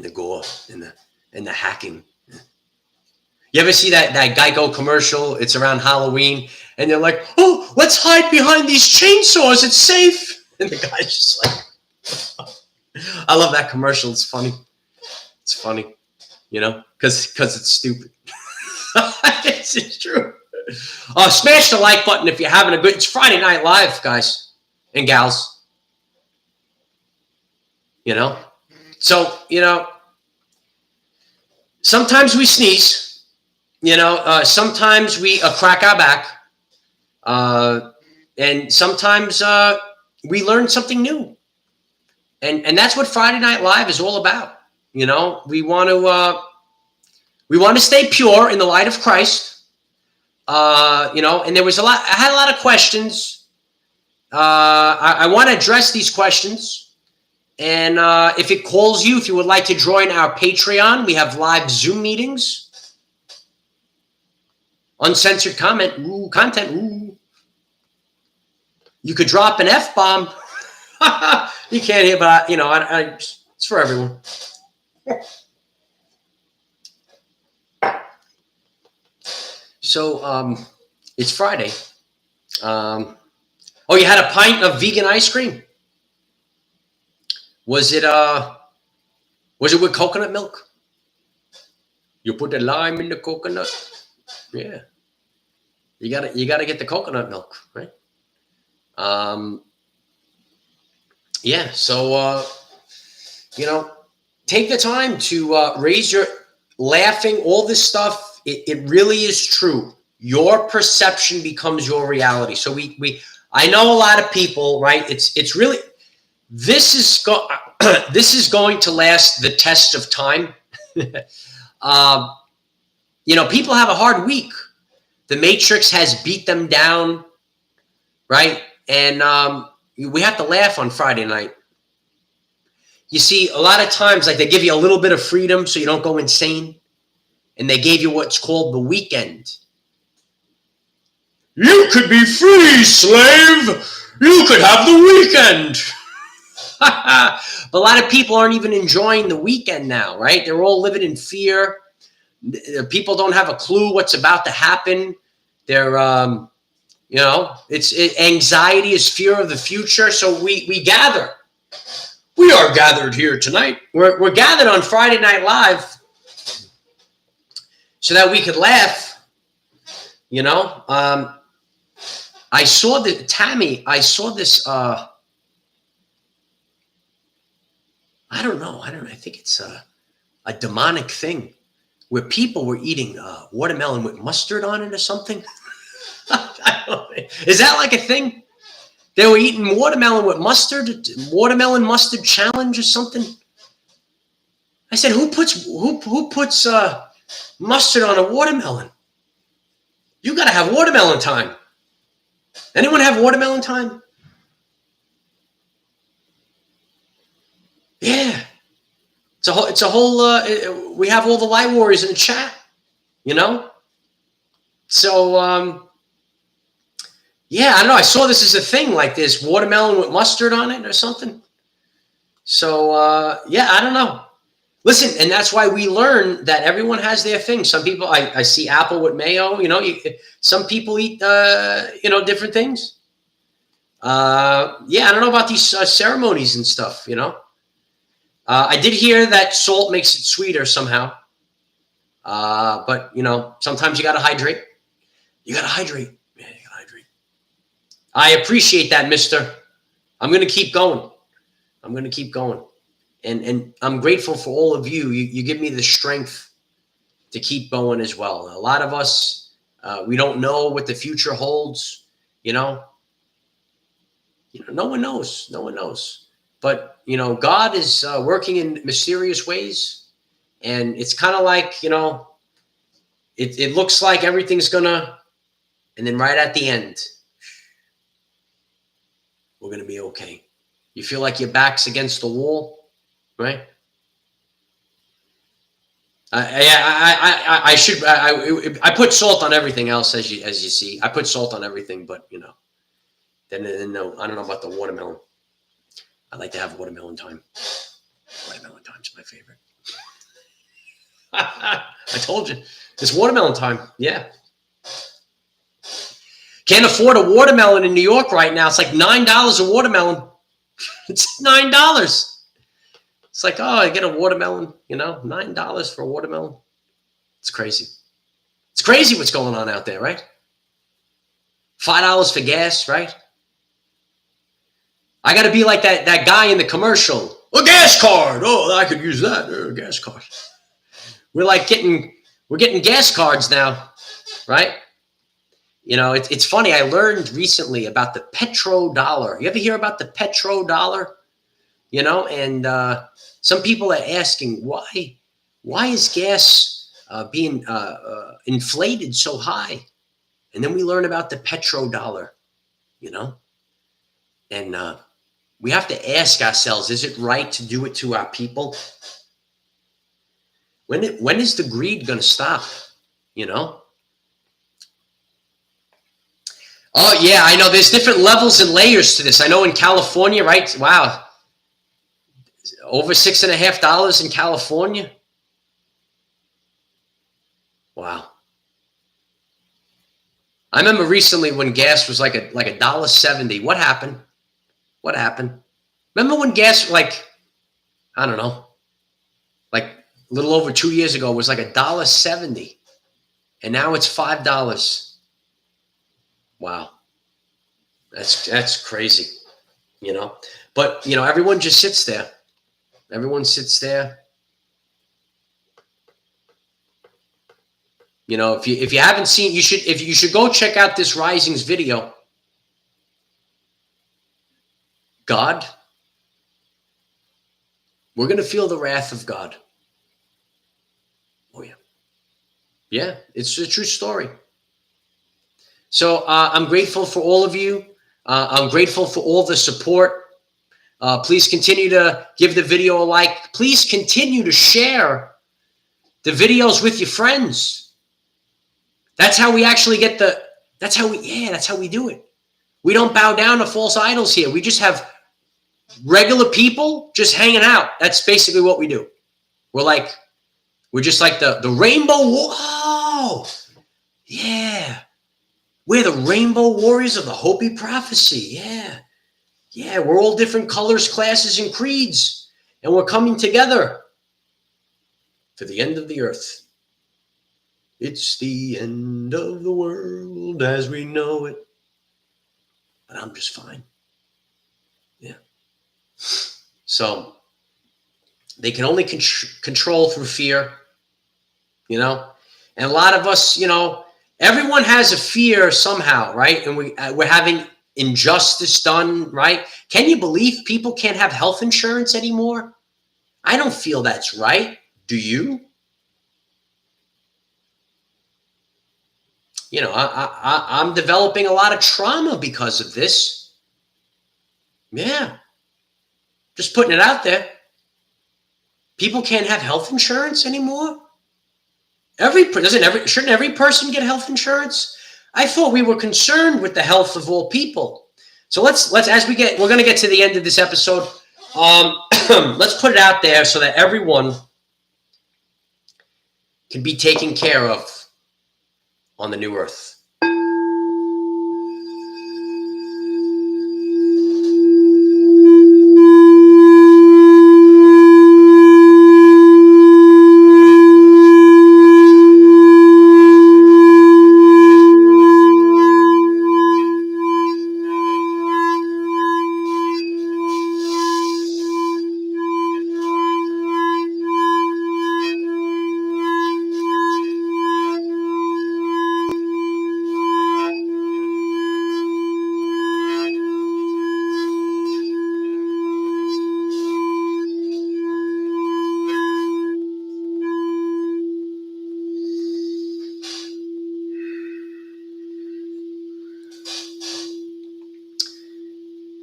the gore, in the hacking. You ever see that Geico commercial? It's around Halloween, and they're like, "Oh, let's hide behind these chainsaws. It's safe." And the guy's just like, I love that commercial. It's funny. It's funny, because it's stupid. It's true. Smash the like button if you're having a good. It's Friday Night Live, guys and gals. So sometimes we sneeze. Sometimes we crack our back, and sometimes we learn something new, and that's what Friday Night Live is all about. We want to stay pure in the light of Christ. And there was I had a lot of questions. I want to address these questions, and if it calls you, if you would like to join our Patreon, we have live Zoom meetings. Uncensored content. Ooh. You could drop an F-bomb. You can't hear, but it's for everyone. So it's Friday. You had a pint of vegan ice cream. Was it with coconut milk? You put the lime in the coconut. Yeah, you gotta get the coconut milk, right? Yeah. So take the time to raise your laughing. All this stuff, it really is true. Your perception becomes your reality. So I know a lot of people, right? It's really This is this is going to last the test of time. People have a hard week. The Matrix has beat them down, right? And we have to laugh on Friday night. You see, a lot of times, like, they give you a little bit of freedom so you don't go insane. And they gave you what's called the weekend. You could be free, slave. You could have the weekend. But a lot of people aren't even enjoying the weekend now, right? They're all living in fear. People don't have a clue what's about to happen. They're, anxiety is fear of the future. So we gather. We are gathered here tonight. We're gathered on Friday Night Live so that we could laugh. I saw that, Tammy, I saw this, I don't know. I think it's a demonic thing where people were eating watermelon with mustard on it or something. Is that like a thing? They were eating watermelon with mustard, watermelon mustard challenge or something. I said, who puts mustard on a watermelon? You got to have watermelon time. Anyone have watermelon time? Yeah. It's a whole, we have all the light warriors in the chat, So, yeah, I don't know. I saw this as a thing, like this watermelon with mustard on it or something. So, yeah, I don't know. Listen, and that's why we learn that everyone has their thing. Some people, I see apple with mayo, some people eat, different things. Yeah, I don't know about these ceremonies and stuff, I did hear that salt makes it sweeter somehow. But, sometimes you got to hydrate. You got to hydrate. Yeah, you got to hydrate. I appreciate that, mister. I'm going to keep going. And I'm grateful for all of you. You give me the strength to keep going as well. A lot of us, we don't know what the future holds, No one knows. No one knows. But, God is working in mysterious ways. And it's kind of like, it looks like everything's gonna, and then right at the end, we're going to be okay. You feel like your back's against the wall, right? I put salt on everything else, as you see. I put salt on everything, but, then no, I don't know about the watermelon. I like to have watermelon time. Watermelon time's my favorite. I told you. It's watermelon time. Yeah. Can't afford a watermelon in New York right now. It's like $9 a watermelon. It's $9. It's like, oh, I get a watermelon, $9 for a watermelon. It's crazy. It's crazy what's going on out there, right? $5 for gas, right? I got to be like that guy in the commercial. A gas card. Oh, I could use that. A gas card. We're getting gas cards now, right? It's funny. I learned recently about the petrodollar. You ever hear about the petrodollar? And some people are asking why is gas being inflated so high? And then we learn about the petrodollar, and we have to ask ourselves, is it right to do it to our people? When is the greed going to stop? Oh, yeah, I know there's different levels and layers to this. I know in California, right? Wow. Over $6.50 in California. Wow. I remember recently when gas was like $1.70. What happened? Remember when gas, I don't know, like a little over 2 years ago, was like $1.70. And now it's $5. Wow. That's crazy, But, everyone just sits there. Everyone sits there. If you haven't seen, you should go check out this Rising's video. God we're going to feel the wrath of God. Oh, yeah. Yeah, it's a true story. So I'm grateful for all of you. I'm grateful for all the support. Please continue to give the video a like. Please continue to share the videos with your friends. That's how we actually get that's how we do it. We don't bow down to false idols here. We just have regular people just hanging out. That's basically what we do. We're just like the rainbow. Whoa. Yeah. We're the rainbow warriors of the Hopi prophecy. Yeah. Yeah. We're all different colors, classes, and creeds. And we're coming together for the end of the earth. It's the end of the world as we know it. But I'm just fine. Yeah. So they can only control through fear, And a lot of us, everyone has a fear somehow, right? And we're having injustice done, right? Can you believe people can't have health insurance anymore? I don't feel that's right. Do you? I'm developing a lot of trauma because of this. Yeah. Just putting it out there. People can't have health insurance anymore? Shouldn't every person get health insurance? I thought we were concerned with the health of all people. So let's we're going to get to the end of this episode. Let's put it out there so that everyone can be taken care of on the new earth.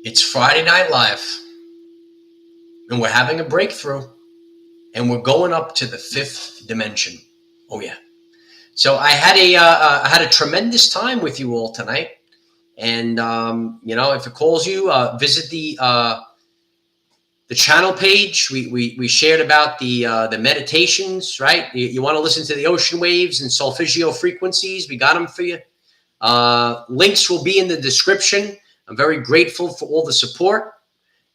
It's Friday Night Live, and we're having a breakthrough, and we're going up to the 5th dimension. Oh yeah! So I had a tremendous time with you all tonight, and if it calls you, visit the channel page. We shared about the meditations, right? You want to listen to the ocean waves and solfeggio frequencies? We got them for you. Links will be in the description. I'm very grateful for all the support,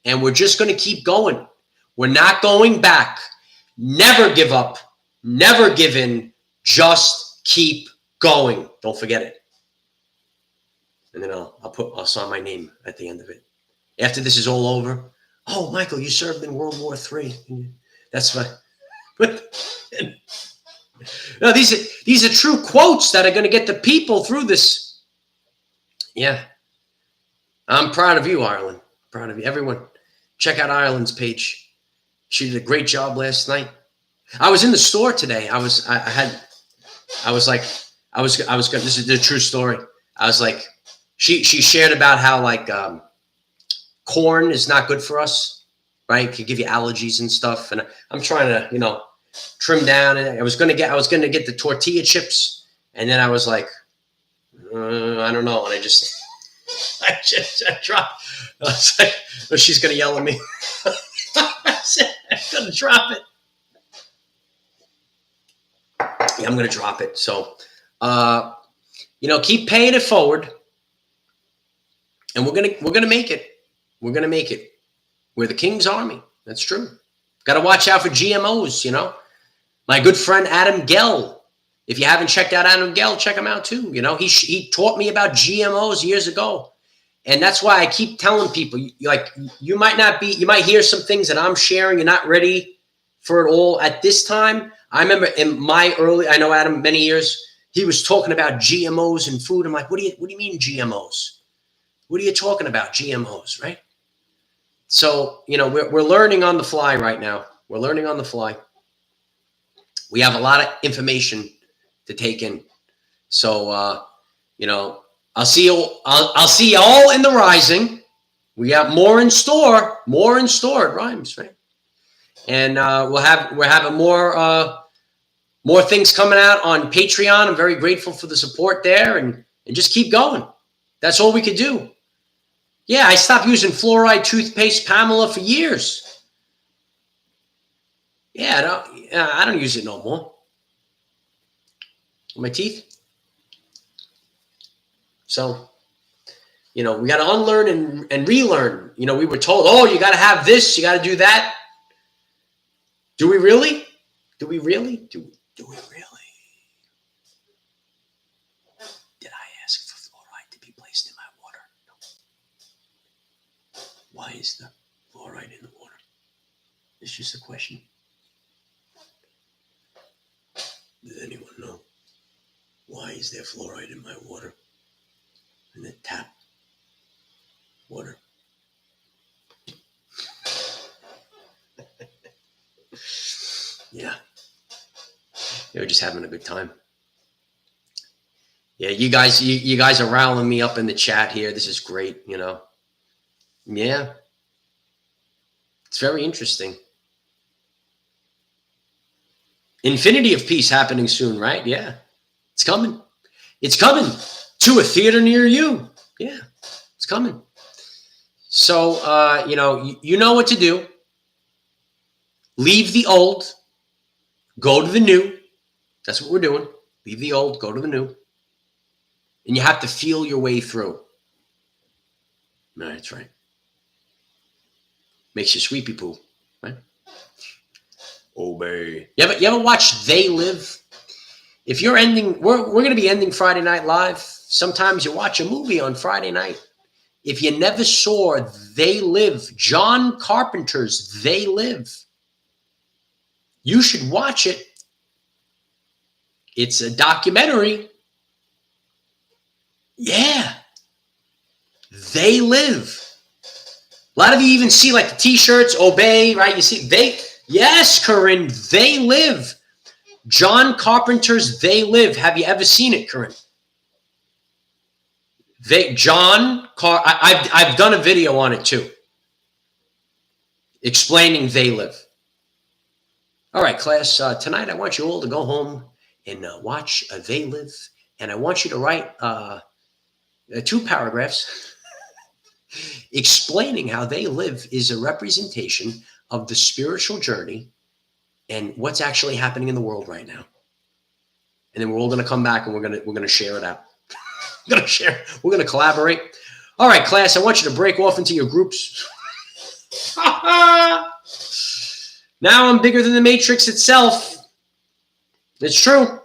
and we're just going to keep going. We're not going back. Never give up. Never give in. Just keep going. Don't forget it. And then I'll sign my name at the end of it. After this is all over. Oh, Michael, you served in World War III. That's right. No, these are true quotes that are going to get the people through this. Yeah. I'm proud of you, Ireland. Proud of you. Everyone, check out Ireland's page. She did a great job last night. I was in the store today. This is the true story. I was like, she shared about how corn is not good for us, right? It could give you allergies and stuff. And I'm trying to, trim down. And I was gonna get the tortilla chips, and then I was like, I don't know, and I dropped. I was like, oh, she's gonna yell at me. I said, I'm gonna drop it. Yeah, I'm gonna drop it. So, keep paying it forward, and we're gonna make it. We're gonna make it. We're the King's Army. That's true. Got to watch out for GMOs. My good friend Adam Gell. If you haven't checked out Adam Gell, check him out too. He taught me about GMOs years ago. And that's why I keep telling people, you might hear some things that I'm sharing. You're not ready for it all at this time. I remember I know Adam many years, he was talking about GMOs in food. I'm like, what do you mean GMOs? What are you talking about? GMOs, right? So, we're learning on the fly right now. We're learning on the fly. We have a lot of information to take in. So, you know, I'll see you all in the rising. We got more in store. More in store. It rhymes, right? And we're having more things coming out on Patreon. I'm very grateful for the support there, and just keep going. That's all we could do. Yeah, I stopped using fluoride toothpaste, Pamela, for years. Yeah, I don't use it no more. My teeth. So, you know, we got to unlearn and relearn. You know, we were told, oh, you got to have this, you got to do that. Do we really? Do we really? Do we really? Did I ask for fluoride to be placed in my water? No. Why is the fluoride in the water? It's just a question. Does anyone know? Why is there fluoride in my water? In the tap water? Yeah. They were just having a good time. Yeah, you guys are riling me up in the chat here. This is great, you know. Yeah. It's very interesting. Infinity of Peace happening soon, right? Yeah. It's coming. It's coming to a theater near you. Yeah. It's coming. So, you know, you know what to do. Leave the old. Go to the new. That's what we're doing. Leave the old. Go to the new. And you have to feel your way through. That's right. Makes you sweepy poo, right? Obey. You ever watch They Live? If you're ending, we're going to be ending Friday Night Live. Sometimes you watch a movie on Friday night. If you never saw They Live, John Carpenter's They Live, you should watch it. It's a documentary. Yeah. They Live. A lot of you even see like the t-shirts, Obey, right? You see, yes, Corinne, They Live. John Carpenter's They Live. Have you ever seen it, Corinne? I've done a video on it too. Explaining They Live. All right, class, tonight I want you all to go home and watch They Live. And I want you to write 2 paragraphs explaining how They Live is a representation of the spiritual journey and what's actually happening in the world right now. And then we're all going to come back and we're going to share it out. We're going to collaborate. All right, class, I want you to break off into your groups. Now I'm bigger than the Matrix itself. It's true.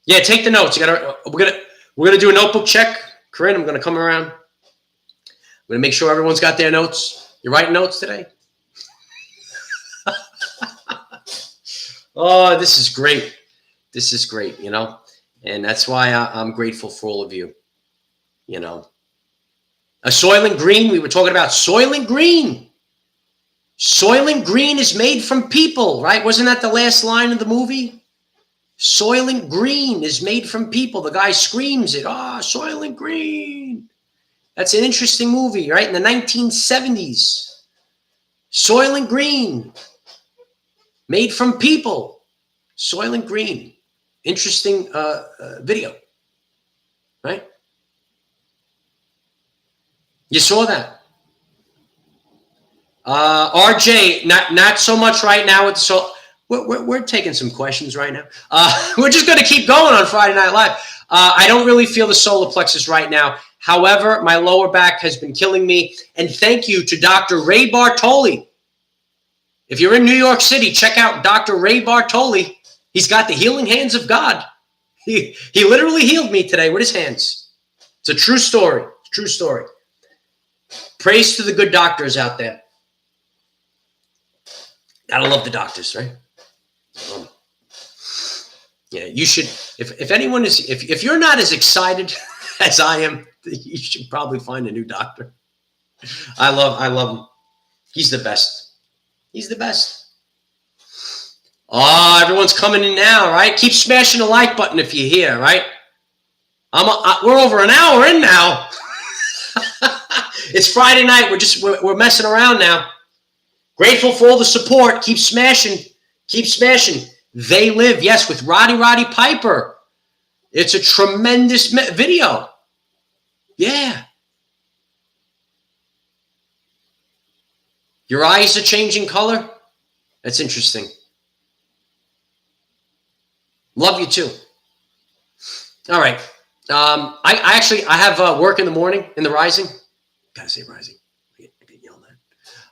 Yeah, take the notes. We're gonna do a notebook check. Corinne, I'm gonna come around. I'm gonna make sure everyone's got their notes. You writing notes today? Oh, this is great. This is great, you know, and that's why I'm grateful for all of you. You know, a Soylent Green. We were talking about Soylent Green. Soylent Green is made from people, right? Wasn't that the last line of the movie? Soylent Green is made from people. The guy screams it. Soylent Green. That's an interesting movie, right? In the 1970s. Soylent Green. Made from people. Soylent Green. Interesting video, right? You saw that. RJ, not so much right now with the soul. We're taking some questions right now. We're just going to keep going on Friday Night Live. I don't really feel the solar plexus right now. However, my lower back has been killing me. And thank you to Dr. Ray Bartoli. If you're in New York City, check out Dr. Ray Bartoli. He's got the healing hands of God. He literally healed me today with his hands. It's a true story. True story. Praise to the good doctors out there. Gotta love the doctors, right? Yeah, you should. If anyone is, if you're not as excited as I am, you should probably find a new doctor. I love him. He's the best. He's the best. Oh, everyone's coming in now, right? Keep smashing the like button if you're here, right? We're over an hour in now. It's Friday night. We're messing around now. Grateful for all the support. Keep smashing. Keep smashing. They Live, yes, with Roddy Piper. It's a tremendous video. Yeah. Your eyes are changing color? That's interesting. Love you too. All right. I have work in the morning in the Rising. Gotta say Rising. I get yelled at.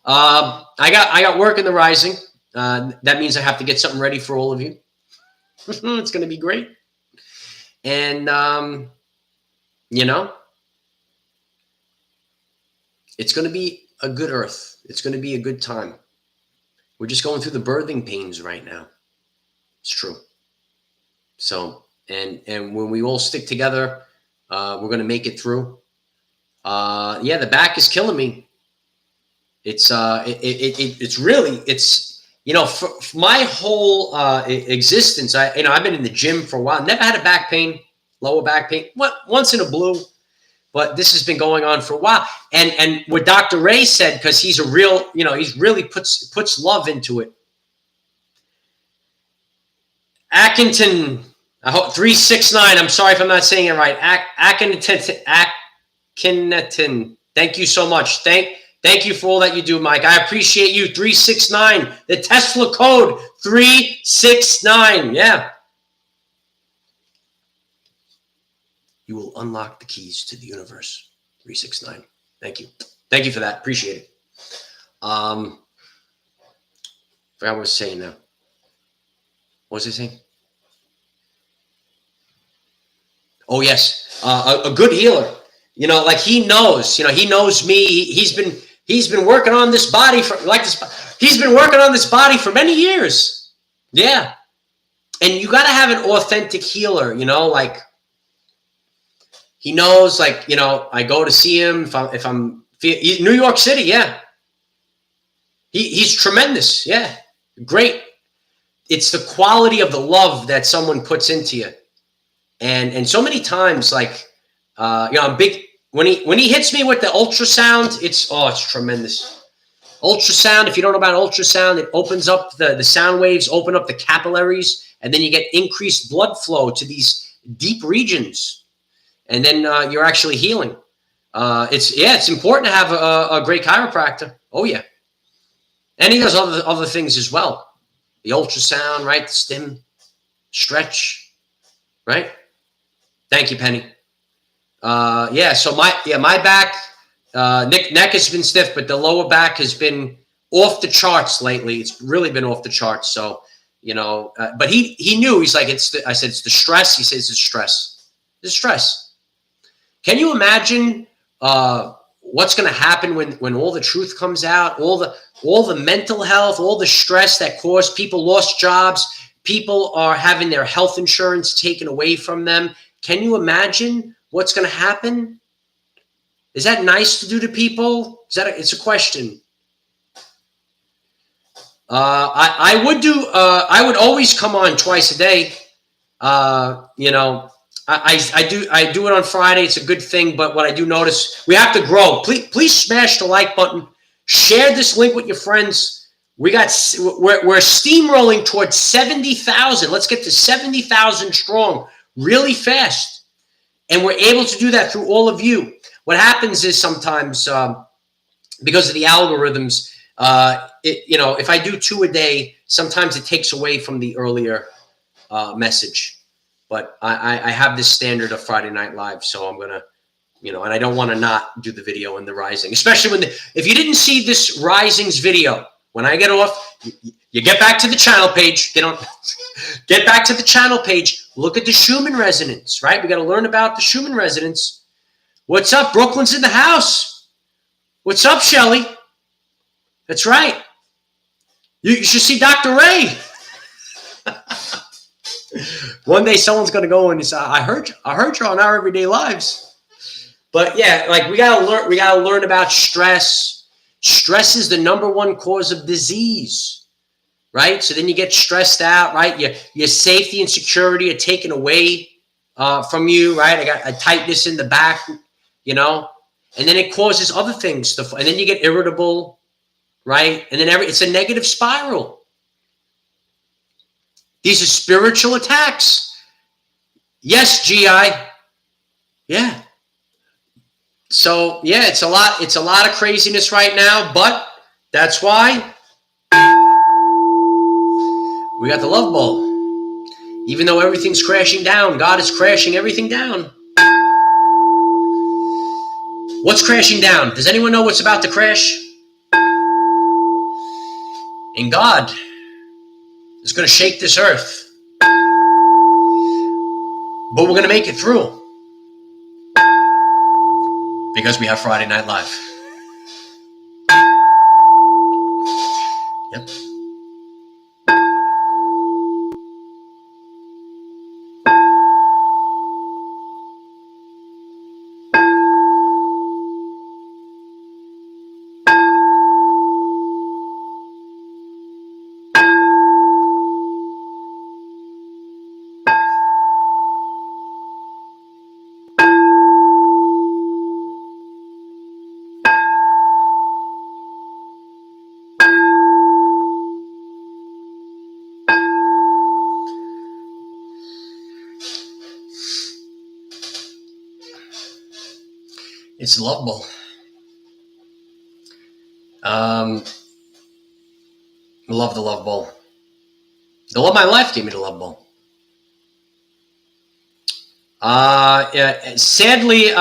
I got work in the Rising. That means I have to get something ready for all of you. It's gonna be great. And it's gonna be a good earth. It's gonna be a good time. We're just going through the birthing pains right now. It's true. So, and when we all stick together, we're going to make it through. Yeah, the back is killing me. It's really, for my whole existence, I've been in the gym for a while, never had a back pain, lower back pain, once in a blue, but this has been going on for a while. And what Dr. Ray said, because he's a real, he's really puts love into it. Ackenton, I hope 369. I'm sorry if I'm not saying it right. Ackenton. Thank you so much. Thank you for all that you do, Mike. I appreciate you. 369. The Tesla code 369. Yeah. You will unlock the keys to the universe. 369. Thank you. Thank you for that. Appreciate it. Forgot what I was saying now. What was I saying? Oh, yes. A good healer. Like he knows me. He's been working on this body he's been working on this body for many years. Yeah. And you got to have an authentic healer, like he knows, I go to see him if I'm New York City. Yeah. He's tremendous. Yeah. Great. It's the quality of the love that someone puts into you. And so many times, I'm big when he hits me with the ultrasound, it's tremendous. Ultrasound, if you don't know about ultrasound, it opens up the sound waves, open up the capillaries, and then you get increased blood flow to these deep regions. And then you're actually healing. It's important to have a great chiropractor. Oh yeah. And he does other things as well. The ultrasound, right? The stim, stretch, right? Thank you, Penny. So my back, neck has been stiff, but the lower back has been off the charts lately. It's really been off the charts. So, but he knew. He's like, I said, it's the stress. He says it's stress. It's stress. Can you imagine what's going to happen when all the truth comes out, all the mental health, all the stress that caused people lost jobs, people are having their health insurance taken away from them. Can you imagine what's going to happen? Is that nice to do to people? It's a question. I would always come on twice a day. I do it on Friday. It's a good thing. But what I do notice, we have to grow. Please smash the like button. Share this link with your friends. We're steamrolling towards 70,000. Let's get to 70,000 strong really fast. And we're able to do that through all of you. What happens is sometimes because of the algorithms, if I do 2 a day, sometimes it takes away from the earlier message. But I have this standard of Friday Night Live, so I'm going to, and I don't want to not do the video in the Rising, especially if you didn't see this Rising's video, when I get off, you get back to the channel page. Get back to the channel page. Look at the Schumann resonance, right? We got to learn about the Schumann resonance. What's up? Brooklyn's in the house. What's up, Shelly? That's right. You should see Dr. Ray. One day someone's going to go and say, I heard you on Our Everyday Lives. But yeah, we got to learn about stress. Stress is the #1 cause of disease, right? So then you get stressed out, right? Your safety and security are taken away from you, right? I got a tightness in the back, you know, and then it causes other things and then you get irritable, right? And then it's a negative spiral. These are spiritual attacks. Yes, GI. Yeah. So yeah, it's a lot of craziness right now, but that's why we got the love ball. Even though everything's crashing down, God is crashing everything down. What's crashing down? Does anyone know what's about to crash? And God is going to shake this earth. But we're going to make it through. Because we have Friday Night Live. Yep. It's the love ball. Love the love ball. The love of my life gave me the love ball. Sadly,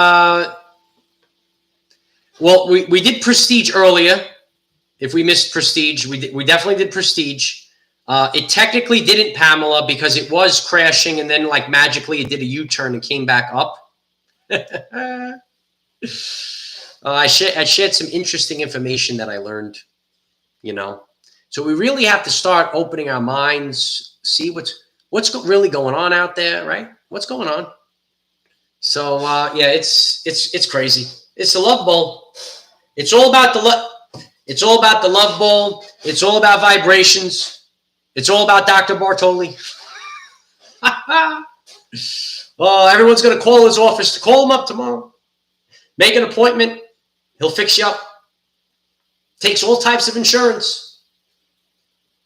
well, we did Prestige earlier. If we missed Prestige, we definitely did Prestige. It technically didn't, Pamela, because it was crashing, and then like magically it did a U-turn and came back up. I shared some interesting information that I learned, you know. So we really have to start opening our minds, see what's really going on out there, right? What's going on? So yeah, it's crazy. It's the love bowl. It's all about the love. It's all about the love bowl. It's all about vibrations. It's all about Dr. Bartoli. Oh, everyone's going to call his office to call him up tomorrow. Make an appointment. He'll fix you up. Takes all types of insurance.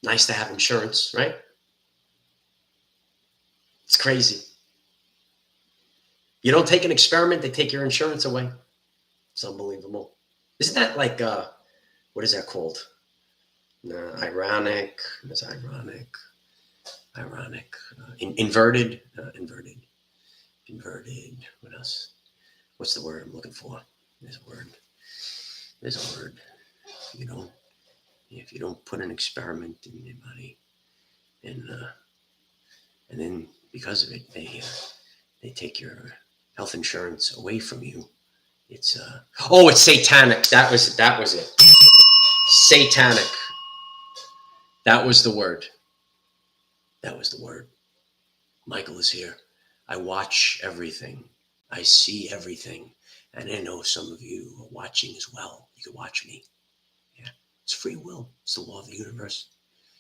Nice to have insurance, right? It's crazy. You don't take an experiment, they take your insurance away. It's unbelievable. Isn't that like, what is that called? Ironic. It's ironic. Inverted. Inverted. What else? What's the word I'm looking for? There's a word. If you don't put an experiment in your body, and then because of it, they take your health insurance away from you. It's satanic. That was it. Satanic. That was the word. Michael is here. I watch everything. I see everything. And I know some of you are watching as well. You can watch me. Yeah. It's free will. It's the law of the universe.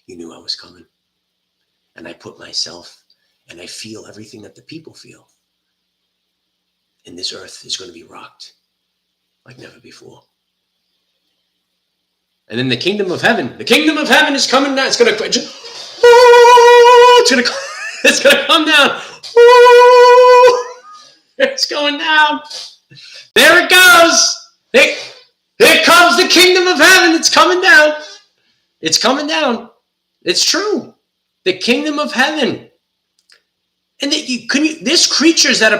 You knew I was coming. And I put myself, and I feel everything that the people feel. And this earth is going to be rocked like never before. And then the kingdom of heaven is coming down. It's going to come down. It's going down. There it goes. Here comes the kingdom of heaven. It's coming down. It's coming down. It's true. The kingdom of heaven. And there's creatures that are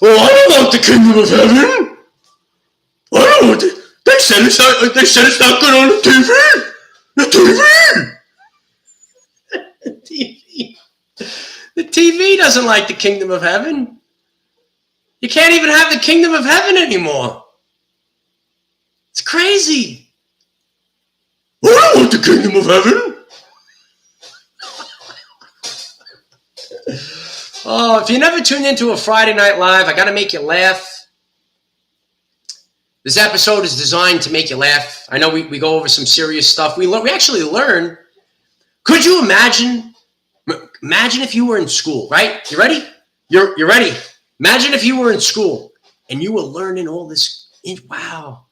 well, I don't want the kingdom of heaven. I don't want it. They said it's not good on the TV. The TV. The TV doesn't like the kingdom of heaven. You can't even have the kingdom of heaven anymore. It's crazy. I don't want the kingdom of heaven. Oh, if you never tuned into a Friday Night Live, I got to make you laugh. This episode is designed to make you laugh. I know we go over some serious stuff. We actually learn, Could you imagine? Imagine if you were in school, right? You ready? You're ready. Imagine if you were in school and you were learning all this. Wow,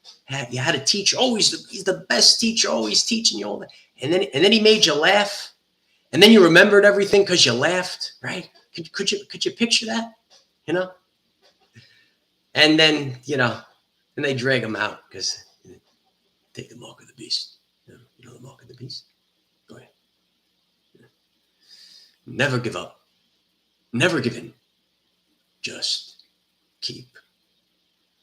you had a teacher. Oh, he's the best teacher. Always teaching you all that. And then he made you laugh. And then you remembered everything because you laughed, right? Could you picture that? You know? And then, and they drag them out because take the mark of the beast. You know the mark of the beast? Go ahead. Never give up. Never give in. Just keep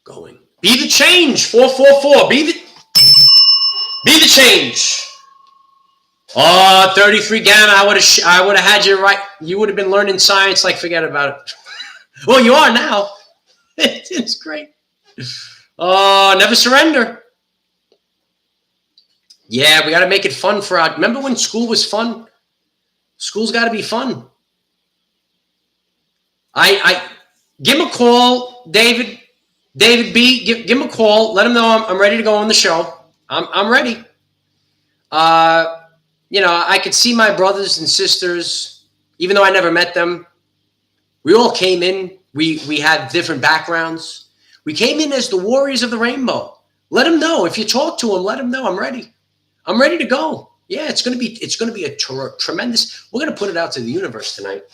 going. Be the change. 444. Be the change. 33 gamma. I would have had you right. You would have been learning science. Like, forget about it. Well, you are now. It's great. Never surrender. Yeah, we got to make it fun for our. Remember when school was fun? School's got to be fun. I give him a call, David B. Give him a call. Let him know I'm ready to go on the show. I'm ready. I could see my brothers and sisters, even though I never met them. We all came in. We had different backgrounds. We came in as the warriors of the rainbow. Let them know. If you talk to them, let them know I'm ready. I'm ready to go. Yeah, it's gonna be a tremendous. We're gonna put it out to the universe tonight.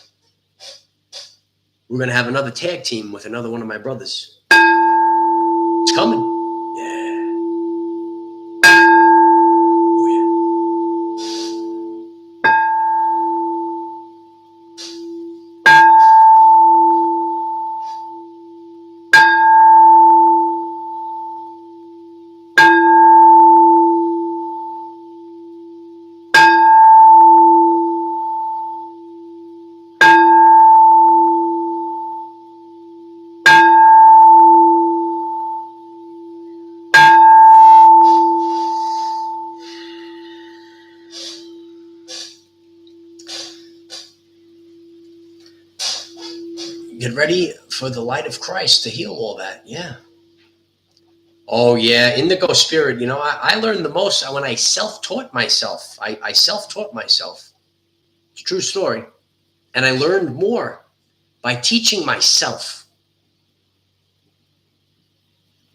We're gonna have another tag team with another one of my brothers. It's coming. Yeah. Oh yeah. Get ready for the light of Christ to heal all that. Yeah. Oh, yeah. Indigo spirit. I learned the most when I self-taught myself. I self-taught myself. It's a true story. And I learned more by teaching myself.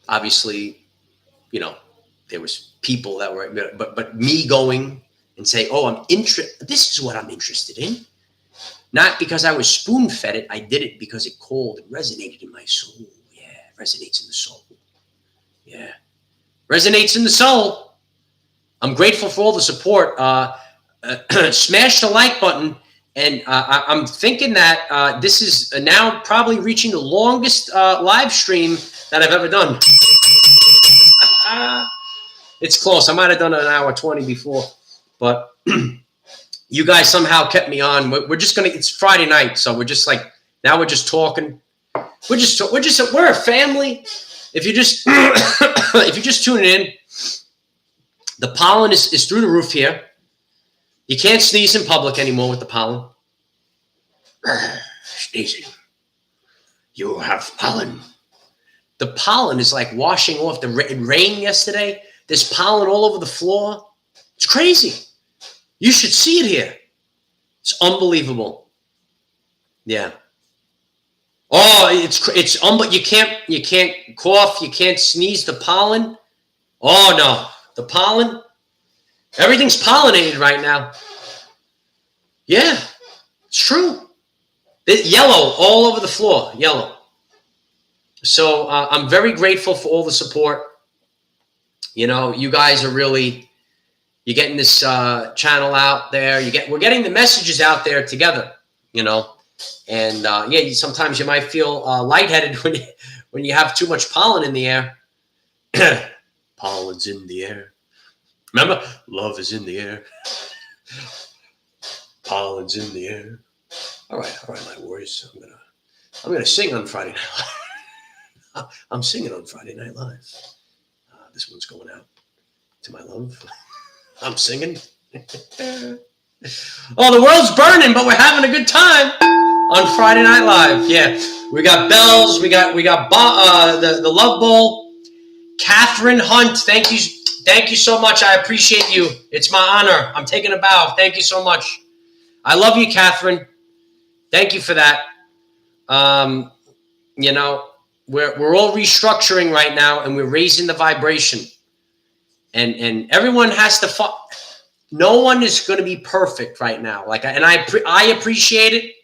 Obviously, there was people that were, but me going and say, oh, this is what I'm interested in. Not because I was spoon-fed it. I did it because it called and resonated in my soul. Yeah, it resonates in the soul. Yeah, resonates in the soul. I'm grateful for all the support. Smash the like button. And I'm thinking that this is now probably reaching the longest live stream that I've ever done. It's close. I might have done an hour 20 before. But... you guys somehow kept me on. We're just it's Friday night, so we're just now we're just talking. We're a family. If you're just tuning in, the pollen is through the roof here. You can't sneeze in public anymore with the pollen. Sneezing. You have pollen. The pollen is like washing off. It rained yesterday. There's pollen all over the floor. It's crazy. You should see it here. It's unbelievable. Yeah. Oh, it's you can't cough, you can't sneeze. The pollen. Oh no, the pollen. Everything's pollinated right now. Yeah, it's true. Yellow all over the floor. Yellow. So I'm very grateful for all the support. You guys are really. You're getting this channel out there. We're getting the messages out there together, And sometimes you might feel lightheaded when you have too much pollen in the air. Pollen's in the air. Remember, love is in the air. Pollen's in the air. All right, my warriors. I'm gonna sing on Friday Night Live. I'm singing on Friday Night Live. This one's going out to my love. I'm singing. Oh, the world's burning, but we're having a good time on Friday Night Live. Yeah, we got bells. We got the Love Bowl. Catherine Hunt, thank you Thank you so much. I appreciate you. It's my honor. I'm taking a bow. Thank you so much. I love you, Catherine. Thank you for that. You know, we're all restructuring right now, and we're raising the vibration. And everyone has to. No one is going to be perfect right now. I appreciate it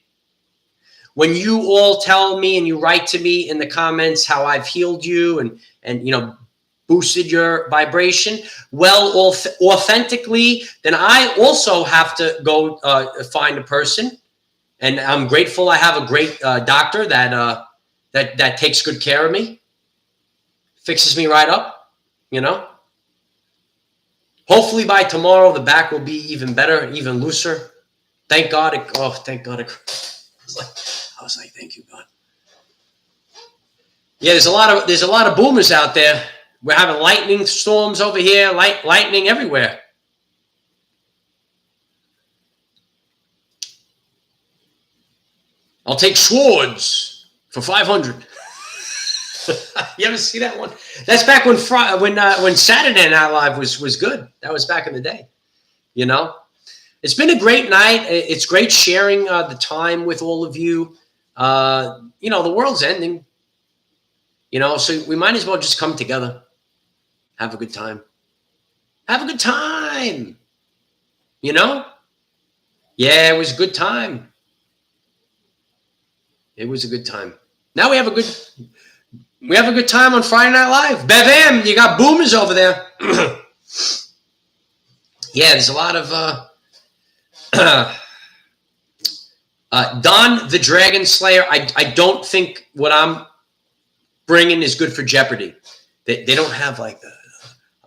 when you all tell me and you write to me in the comments how I've healed you and you know, boosted your vibration well, authentically. Then I also have to go find a person, and I'm grateful I have a great doctor that takes good care of me, fixes me right up. You know, hopefully by tomorrow the back will be even better, even looser. Thank God. Thank God. I was like, thank you, God. Yeah, there's a lot of boomers out there. We're having lightning storms over here, lightning everywhere. I'll take swords for 500. You ever see that one? That's back when Saturday Night Live was good. That was back in the day. You know, it's been a great night. It's great sharing the time with all of you. You know, the world's ending. You know, so we might as well just come together, have a good time. Have a good time. You know? Yeah, it was a good time. It was a good time. Now we have a good time on Friday Night Live. Bevam, you got boomers over there. Yeah, there's a lot of Don the Dragon Slayer. I don't think what I'm bringing is good for Jeopardy. They don't have like the.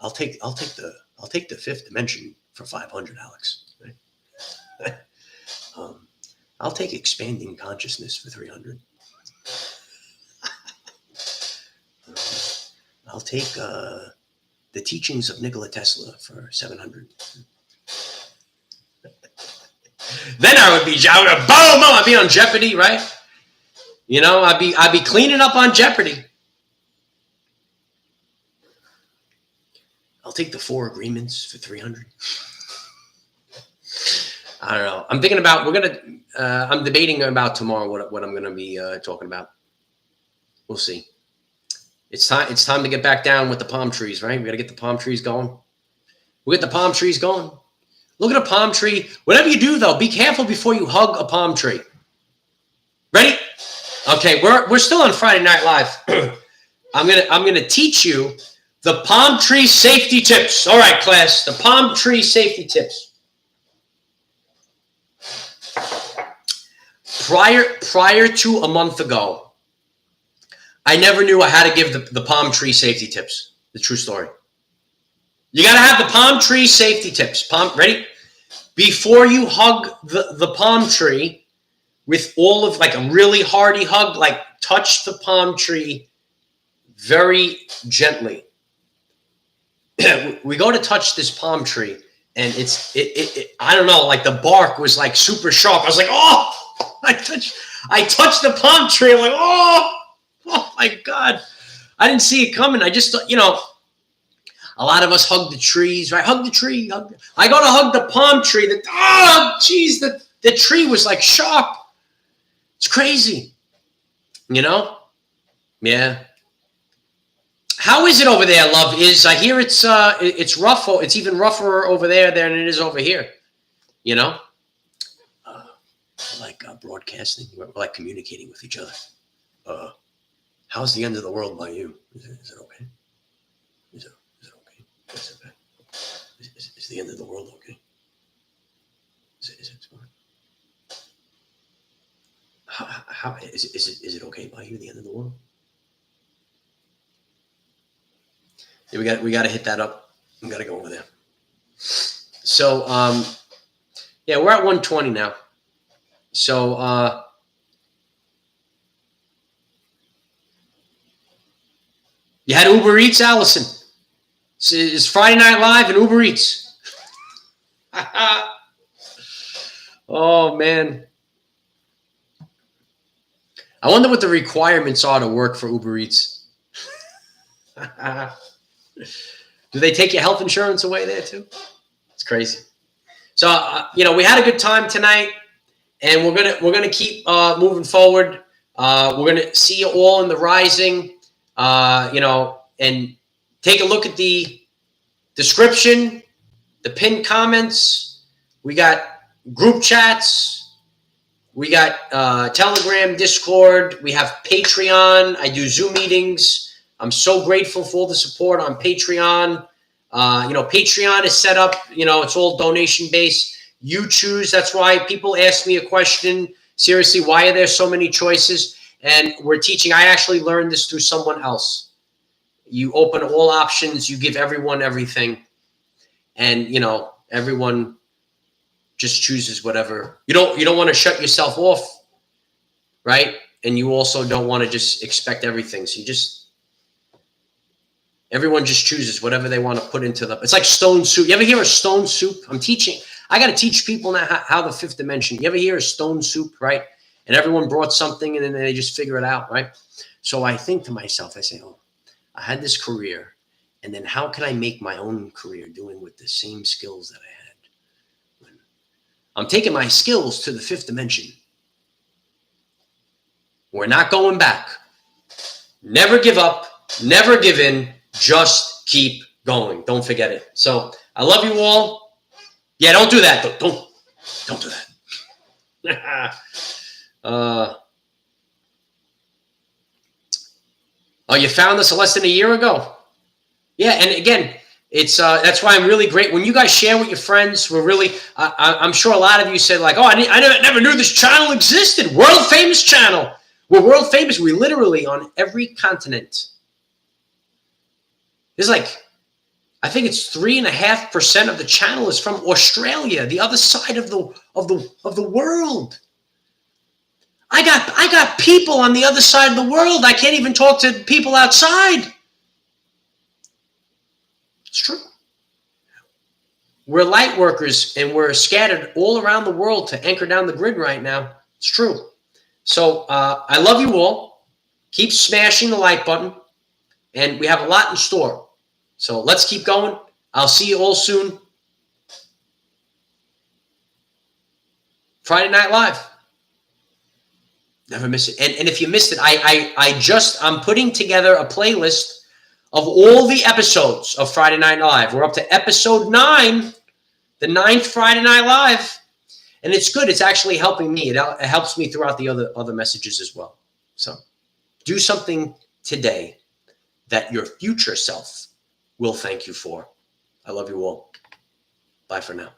I'll take the fifth dimension for 500, Alex. Right? I'll take expanding consciousness for 300. I'll take the teachings of Nikola Tesla for 700. Then I'd be on Jeopardy, right? You know, I'd be cleaning up on Jeopardy. I'll take the 4 agreements for 300. I don't know. I'm thinking about I'm debating about tomorrow what I'm going to be talking about. We'll see. It's time to get back down with the palm trees, right? We got to get the palm trees going. We'll get the palm trees going. Look at a palm tree. Whatever you do, though, be careful before you hug a palm tree. Ready? Okay, we're still on Friday Night Live. I'm gonna teach you the palm tree safety tips. All right, class, the palm tree safety tips. Prior to a month ago, I never knew I had to give the palm tree safety tips. The true story. You got to have the palm tree safety tips. Ready? Before you hug the palm tree with all of like a really hearty hug, like touch the palm tree very gently. We go to touch this palm tree, and it I don't know, like the bark was like super sharp. I was like, oh, I touched the palm tree. I'm like, oh my God. I didn't see it coming. I just, you know, a lot of us hug the trees, right? Hug the tree. I go to hug the palm tree. The tree was like sharp. It's crazy. You know? Yeah. How is it over there, love? I hear it's rough. It's even rougher over there than it is over here. You know? Like broadcasting. We're like communicating with each other. How's the end of the world by you? Is it okay? Is it okay? Is it bad? Is the end of the world okay? Is it fine? How is it okay by you? The end of the world? Yeah, we got to hit that up. We got to go over there. So yeah, we're at 120 now. So you had Uber Eats, Allison. It's Friday Night Live and Uber Eats. Oh, man. I wonder what the requirements are to work for Uber Eats. Do they take your health insurance away there too? It's crazy. So, we had a good time tonight, and we're gonna keep moving forward. We're gonna see you all in the rising, and take a look at the description, the pinned comments. We got group chats. We got Telegram, Discord. We have Patreon. I do Zoom meetings. I'm so grateful for all the support on Patreon. Patreon is set up, it's all donation based. You choose. That's why people ask me a question. Seriously, why are there so many choices? And we're teaching. I actually learned this through someone else. You open all options. You give everyone everything. And, everyone just chooses whatever. You don't want to shut yourself off, right? And you also don't want to just expect everything. So everyone just chooses whatever they want to put into it's like stone soup. You ever hear of stone soup? I'm teaching. I got to teach people now how the fifth dimension. You ever hear of stone soup, right? And everyone brought something and then they just figure it out, right? So I think to myself, I say, oh, I had this career, and then how can I make my own career doing with the same skills that I had? I'm taking my skills to the fifth dimension. We're not going back. Never give up. Never give in. Just keep going. Don't forget it. So I love you all. Yeah, don't do that. Don't do that. You found us less than a year ago. Yeah, and again, it's that's why I'm really great when you guys share with your friends. We're really, I'm sure a lot of you said like, oh, I never knew this channel existed. World famous channel. We're world famous. We literally on every continent. There's I think it's 3.5% of the channel is from Australia, the other side of the world. I got people on the other side of the world. I can't even talk to people outside. It's true. We're light workers, and we're scattered all around the world to anchor down the grid right now. It's true. So I love you all. Keep smashing the like button, and we have a lot in store. So let's keep going. I'll see you all soon. Friday Night Live. Never miss it. And if you missed it, I'm putting together a playlist of all the episodes of Friday Night Live. We're up to episode 9, the 9th Friday Night Live. And it's good. It's actually helping me. It helps me throughout the other messages as well. So do something today that your future self will thank you for. I love you all. Bye for now.